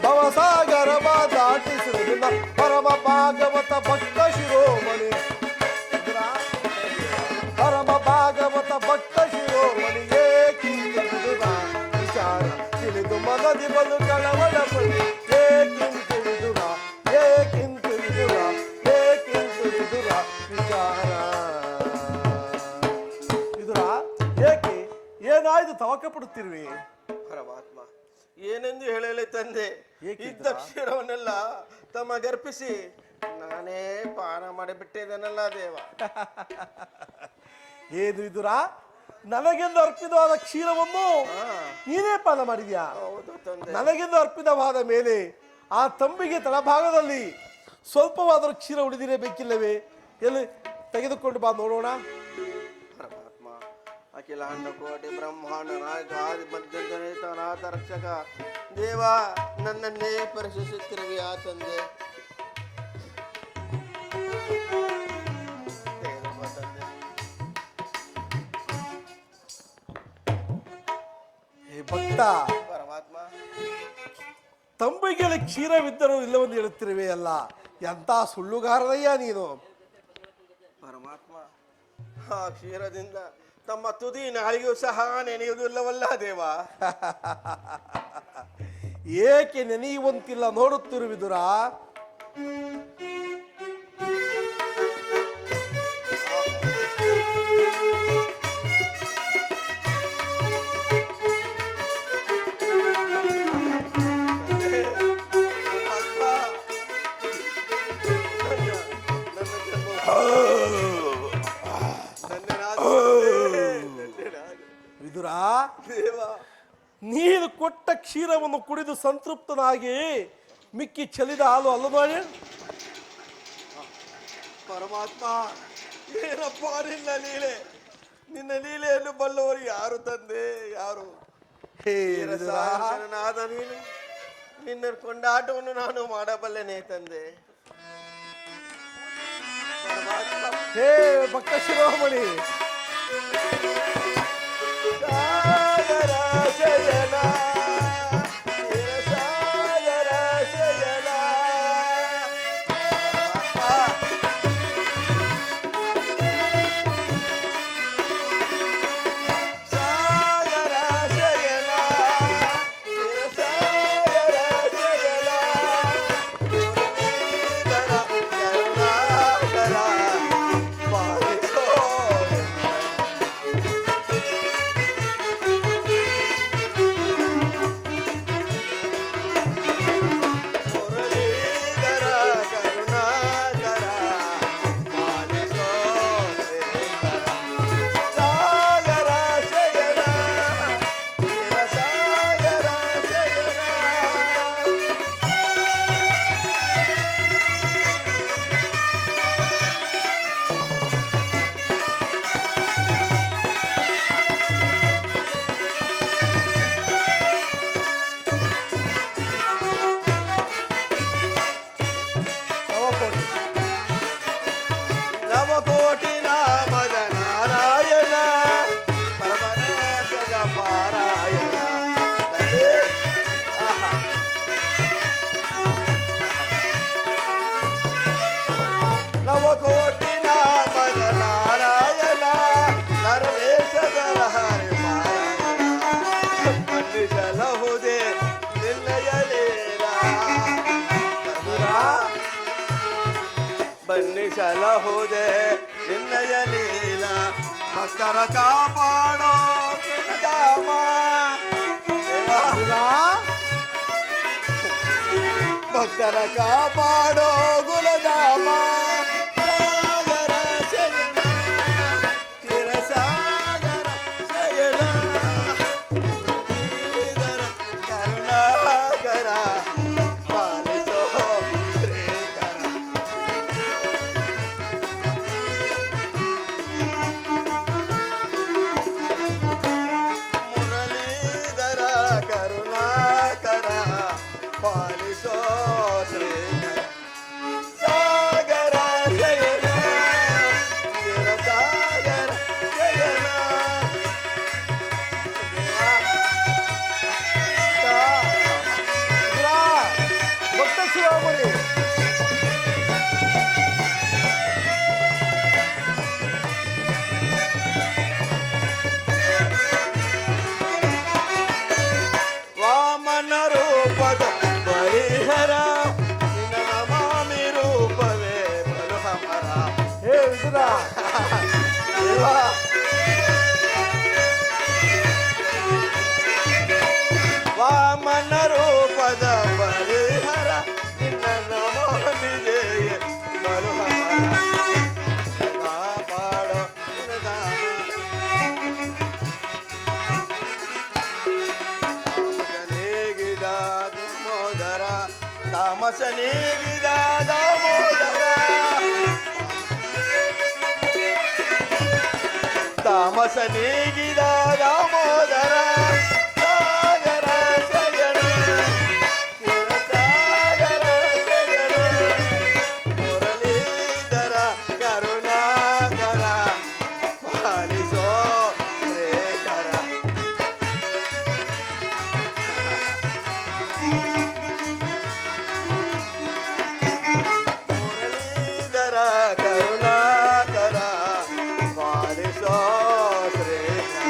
[SPEAKER 4] ಭವಸಾಗರವ ದಾಟಿಸುವುದಿಲ್ಲ. ಪರಮ ಭಾಗವತ ಭಕ್ತ ಶಿರೋಮಣಿ, ಪರಮ ಭಾಗವತ ಭಕ್ತ ಶಿರೋಮಣಿ. ಏಕಿಂತ ವಿದುರ ವಿಚಾರ ತಿಳಿದು ಮಗದಿ ಬಲು ಕಳವಳ ಪಡಿ. ಏಕಿಂತ ವಿದುರ, ಏಕಿಂತ ವಿದುರ, ಏಕಿಂತ ವಿದುರ ವಿಚಾರ. ವಿದುರ, ಏಕೆ ಏನಾಯ್ತು ತವಕ ಪಡುತ್ತಿರುವೆ?
[SPEAKER 3] ಪರಮಾತ್ಮ, ಏನೆಂದು ಹೇಳಲಿ ತಂದೆ.
[SPEAKER 4] ಏಕೆ
[SPEAKER 3] ಇದ್ದ ಕ್ಷೀರವನ್ನೆಲ್ಲ ತಮಗರ್ಪಿಸಿ ನಾನೇ ಪಾನ ಮಾಡಿಬಿಟ್ಟಿದ್ದೇನಲ್ಲ ದೇವ.
[SPEAKER 4] ಏನು ವಿದುರ, ನನಗೆಂದು ಅರ್ಪಿತವಾದ ಕ್ಷೀರವನ್ನು ನೀನೇ ಪಾನ ಮಾಡಿದ್ಯಾ?
[SPEAKER 3] ಹೌದು ತಂದೆ.
[SPEAKER 4] ನನಗೆಂದು ಅರ್ಪಿತವಾದ ಮೇಲೆ ಆ ತಂಬಿಗೆ ತಳಭಾಗದಲ್ಲಿ ಸ್ವಲ್ಪವಾದರೂ ಕ್ಷೀರ ಉಳಿದಿರಬೇಕಿಲ್ಲವೇ? ಎಲ್ಲಿ ತೆಗೆದುಕೊಂಡು ಬಾ ನೋಡೋಣ.
[SPEAKER 3] ಪರಮಾತ್ಮ, ಅಖಿಲಾಂಡ ಕೋಟಿ ಬ್ರಹ್ಮಾಂಡ ನಾಯಕ ಆದಿ ಮಧ್ಯಂತರೇತ ಅನಾಥ ರಕ್ಷಕ ದೇವ, ನನ್ನನ್ನೇ ಪರೀಕ್ಷಿಸುತ್ತಿರುವೆಯಾ ತಂದೆ. ತೆಗೆದುಕೋ ತಂದೆ.
[SPEAKER 4] ಹೇ ಭಕ್ತ,
[SPEAKER 3] ಪರಮಾತ್ಮ,
[SPEAKER 4] ತಂಬಿಗೆಯಲ್ಲಿ ಕ್ಷೀರವಿದ್ದರೂ ಇಲ್ಲವೆಂದು ಹೇಳುತ್ತಿರುವೆ ಅಲ್ಲ, ಎಂಥ ಸುಳ್ಳುಗಾರನಯ್ಯ ನೀನು.
[SPEAKER 3] ಪರಮಾತ್ಮ, ಆ ಕ್ಷೀರದಿಂದ ತಮ್ಮ ತುದಿ ನಾಳಿಗೂ ಸಹ ನೆನೆಯುವುದಿಲ್ಲವಲ್ಲ ದೇವ.
[SPEAKER 4] ಏಕೆ ನೆನೆಯುವಂತಿಲ್ಲ ನೋಡುತ್ತಿರುವಿದುರ? ವಿದುರ,
[SPEAKER 3] ದೇವ,
[SPEAKER 4] ನೀನು ಕೊಟ್ಟ ಕ್ಷೀರವನ್ನು ಕುಡಿದು ಸಂತೃಪ್ತನಾಗಿ ಮಿಕ್ಕಿ ಚೆಲ್ಲಿದ ಹಾಲು ಅಲ್ಲದ?
[SPEAKER 3] ಪರಮಾತ್ಮ, ಏನಪ್ಪ ನಿನ್ನ ಲೀಲೆ? ನಿನ್ನ ಲೀಲೆಯನ್ನು ಬಲ್ಲವರು ಯಾರು ತಂದೆ? ಯಾರು?
[SPEAKER 4] ಹೇ ವಿದುರ,
[SPEAKER 3] ಸಾಹಸನಾದ ನೀನು, ನಿನ್ನ ಕೊಂಡಾಟವನ್ನು ನಾನು ಮಾಡಬಲ್ಲೆನೇ ತಂದೆ. ಪರಮಾತ್ಮ,
[SPEAKER 4] ಹೇ ಭಕ್ತ ಶಿರೋಮಣಿ,
[SPEAKER 3] ಸಾಗರ ಶಯನ, ಸಾಗರ ಶಯನ. ಸಲಹುದೆ ನಿನ್ನಯ ಲೀಲ ಭಕ್ತರ ಕಾಪಾಡೋ ಧಾಮ ಭಕ್ತರ ಕಾಪಾಡೋ ಗುಲಧಾಮ ಸಾಗರ ಶಯನ ಕ್ಷೀರಸಾಗರ ಶಯನ ಶ್ರೀಧರ ಕರುಣಾಕರ ಪಾಲಿಸೋ ಶ್ರೀಕರ ಮುರಳೀಧರ ಕರುಣಾಕರ ಪಾಲಿಸೋ ಶ್ರೀಕರ ಸಾಗರ ಶಯನ ಕ್ಷೀರಸಾಗರ ಶಯನ
[SPEAKER 4] ಭಕ್ತ ಶಿರೋಮಣಿ
[SPEAKER 3] ವಾಮನ ರೂಪದ ಪರಿಹರ ನಿನ್ನ ನಮಾಮಿ ರೂಪವೇ ಬಲು ಹಮರ
[SPEAKER 4] ಹೇ ವಿದುರ
[SPEAKER 3] ದೇವ ವಾಮನ ರೂಪದ ಪರಿಹರ ನಿನ್ನ ನಮಾಮಿ ದೇಯ ಬಲು ಹಮರ ಕಾಪಾಡೋ ಗುಣಧಾಮ ನೇಗಿದ ದಾಮೋದರ ತಾಮಸ ನೇಗಿದ ದಾಮೋದರ ತಾಮಸ ನೇಗಿದ ದಾಮೋದರ ಸಾಗರ ಶಯನ ಕ್ಷೀರಸಾಗರ ಶಯನ ಮುರಳೀಧರ ಕರುಣಾಕರ ಪಾಲಿಸೋ ಶ್ರೇಕರ ಮುರಳೀಧರ ಕರುಣಾಕರ ಪಾಲಿಸೋ ಶ್ರೇಕರ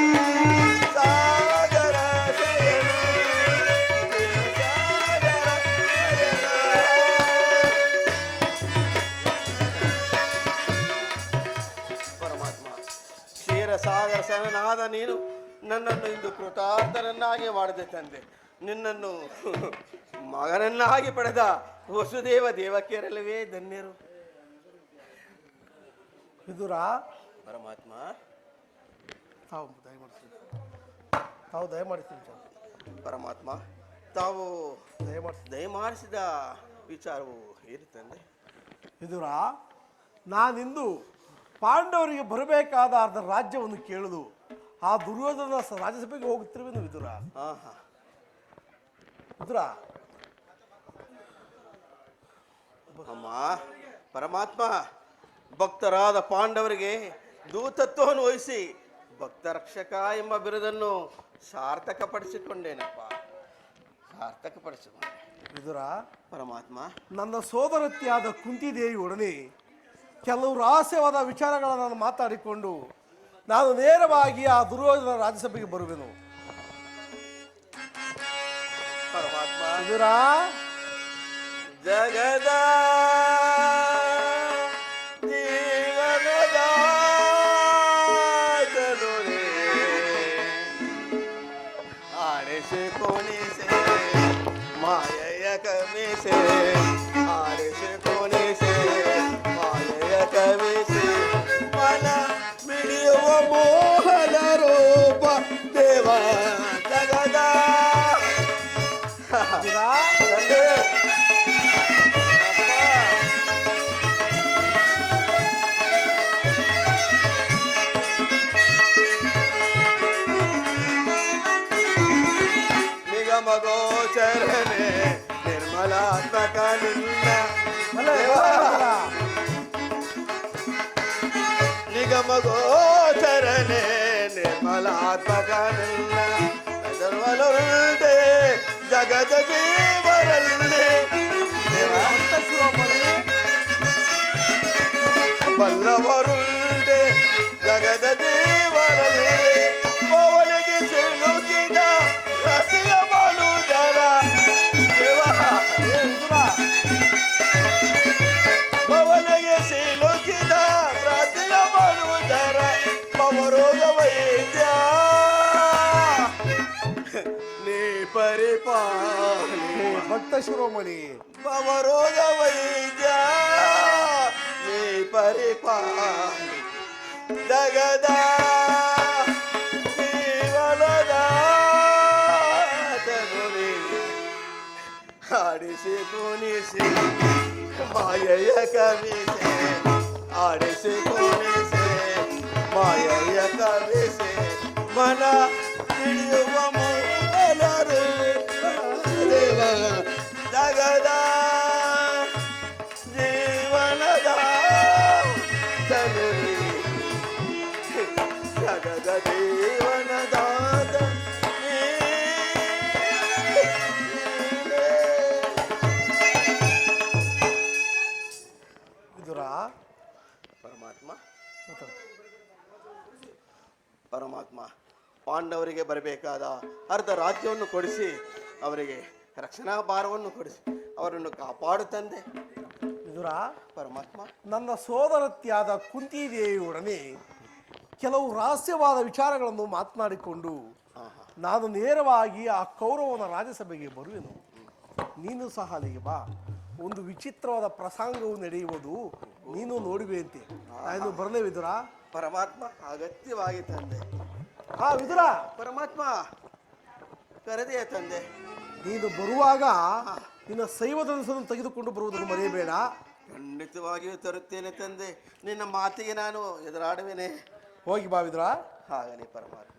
[SPEAKER 3] ಸಾಗರ ಶಯನ ಸಾಗರ ಶಯನ ಪರಮಾತ್ಮ ಕ್ಷೀರಸಾಗರ ಶರಣನಾದ ನೀನು ನನ್ನನ್ನು ಇಂದು ಕೃತಾರ್ಥನನ್ನಾಗಿ ಮಾಡಿದೆ ತಂದೆ. ನಿನ್ನನ್ನು ಮಗನನ್ನಾಗಿ ಪಡೆದ ವಸುದೇವ ದೇವಕಿಯರಲ್ಲವೇ ಧನ್ಯರು.
[SPEAKER 4] ವಿದುರ
[SPEAKER 3] ಪರಮಾತ್ಮ
[SPEAKER 4] ತಾವು ದಯಮಾಡಿಸ್ತೀನಿ
[SPEAKER 3] ಪರಮಾತ್ಮ ತಾವು
[SPEAKER 4] ದಯಮಾಡಿಸಿ
[SPEAKER 3] ದಯಮಾಡಿಸಿದ ವಿಚಾರವು ಏನು ತಂದೆ?
[SPEAKER 4] ವಿದುರ ನಾನಿಂದು ಪಾಂಡವರಿಗೆ ಬರಬೇಕಾದ ಅರ್ಧ ರಾಜ್ಯವನ್ನು ಕೇಳುದು ಆ ದುರ್ಯೋಧನ ರಾಜ್ಯಸಭೆಗೆ ಹೋಗುತ್ತಿರುವೆನು ವಿದುರ.
[SPEAKER 3] ಹಾ ಹಾ
[SPEAKER 4] ವಿದುರ
[SPEAKER 3] ಅಮ್ಮ ಪರಮಾತ್ಮ ಭಕ್ತರಾದ ಪಾಂಡವರಿಗೆ ದೂತತ್ವವನ್ನು ವಹಿಸಿ ಭಕ್ತರಕ್ಷಕ ಎಂಬ ಬಿರುದನ್ನು ಸಾರ್ಥಕಪಡಿಸಿಕೊಂಡೇನಪ್ಪ, ಸಾರ್ಥಕಪಡಿಸಿಕೊಂಡೆ.
[SPEAKER 4] ವಿದುರ
[SPEAKER 3] ಪರಮಾತ್ಮ
[SPEAKER 4] ನನ್ನ ಸೋದರತಿಯಾದ ಕುಂತಿದೇವಿ ಒಡನೆ ಕೆಲವು ರಹಸ್ಯವಾದ ವಿಚಾರಗಳನ್ನು ಮಾತಾಡಿಕೊಂಡು ನಾನು ನೇರವಾಗಿ ಆ ದುರ್ಯೋಧನ ರಾಜ್ಯಸಭೆಗೆ ಬರುವೆನು.
[SPEAKER 3] ಪರಮಾತ್ಮ
[SPEAKER 4] ವಿದುರ
[SPEAKER 3] ಜಗದ ಜೀವನದ ಚಲುವೆ ಆಡಿಸಿ ಕೋಣಿಸೆ ಮಾಯೆಯ ಕವಿಸೆ ಆಡಿಸಿ ಕೋಣಿಸೆ ಮಾಯೆಯ ಕವಿಸೆ ಮನ ಮಿಡಿಯುವ ಮೋಹನ ರೂಪ ದೇವ ಜಗದ ತಂದೆ ನಿಗಮಗೋಚರನೆ ನಿರ್ಮಲಾತ್ಮಕ ನಿನ್ನ ನಿಗಮಗೋಚರನೆ ನಿರ್ಮಲಾತ್ಮಕ ನಿನ್ನ ಸರ್ವಲುರುದೆ ಜಗದ ಜೀವರಲ್ಲಿ ಬಲ್ಲವರುಂಡೆ ಜಗದ ಜೀವರಲ್ಲಿ ಪವನಿಗೆ ಸಿಲುಕಿದ ರಸಿಯ ಬಲುಜರ ಪವನಿಗೆ ಸಿಲು ಪಾಲಿ
[SPEAKER 4] ಭಕ್ತ ಶಿರೋಮಣಿ
[SPEAKER 3] ಭವರೋಗ ವೈದ್ಯ ನೀ ಪರಿಪಾಲಿ ಜಗದ ಜೀವನದ ತನುವೆ ಆಡಿಸಿ ಕುಣಿಸಿ ಮಾಯೆಯ ಕವಿಸೆ ಆಡಿಸಿ ಕುಣಿಸೆ ಮಾಯೆಯ ಕವಿಸೆ ಮನ ಹಿಡಿಯುವ ಮೂಲರು ದೇವ ಜಗದ ಜೀವನದ ತನುವೆ ಜಗದ ಜೀವನದ
[SPEAKER 4] ವಿದುರ
[SPEAKER 3] ಪರಮಾತ್ಮ ಪರಮಾತ್ಮ ಪಾಂಡವರಿಗೆ ಬರಬೇಕಾದ ಅರ್ಧ ರಾಜ್ಯವನ್ನು ಕೊಡಿಸಿ ಅವರಿಗೆ ರಕ್ಷಣಾ ಭಾರವನ್ನು ಕೊಡಿಸಿ ಅವರನ್ನು ಕಾಪಾಡು ತಂದೆ
[SPEAKER 4] ವಿದುರ
[SPEAKER 3] ಪರಮಾತ್ಮ.
[SPEAKER 4] ನನ್ನ ಸೋದರತ್ಯಾದ ಕುಂತಿದೇವಿಯೊಡನೆ ಕೆಲವು ರಹಸ್ಯವಾದ ವಿಚಾರಗಳನ್ನು ಮಾತನಾಡಿಕೊಂಡು ನಾನು ನೇರವಾಗಿ ಆ ಕೌರವನ ರಾಜ್ಯಸಭೆಗೆ ಬರುವೆನು. ನೀನು ಸಹ ಅಲ್ಲಿಗೆ ಬಾ. ಒಂದು ವಿಚಿತ್ರವಾದ ಪ್ರಸಂಗವು ನಡೆಯುವುದು ನೀನು ನೋಡುವೆಂತೆ. ನಾನು ಬರಲೇ ವಿದುರ?
[SPEAKER 3] ಪರಮಾತ್ಮ ಅಗತ್ಯವಾಗಿ ತಂದೆ.
[SPEAKER 4] ಹಾ ವಿದುರ,
[SPEAKER 3] ಪರಮಾತ್ಮ ಕರೆದೆಯ ತಂದೆ.
[SPEAKER 4] ನೀನು ಬರುವಾಗ ನಿನ್ನ ಶೈವಧನಸನ್ನು ತೆಗೆದುಕೊಂಡು ಬರುವುದನ್ನು ಮರೆಯಬೇಡ.
[SPEAKER 3] ಖಂಡಿತವಾಗಿಯೂ ತರುತ್ತೇನೆ ತಂದೆ. ನಿನ್ನ ಮಾತಿಗೆ ನಾನು ಎದುರಾಡುವೆನೆ.
[SPEAKER 4] ಹೋಗಿ ಬಾ ವಿದುರ.
[SPEAKER 3] ಹಾಗಲಿ ಪರಮಾತ್ಮ.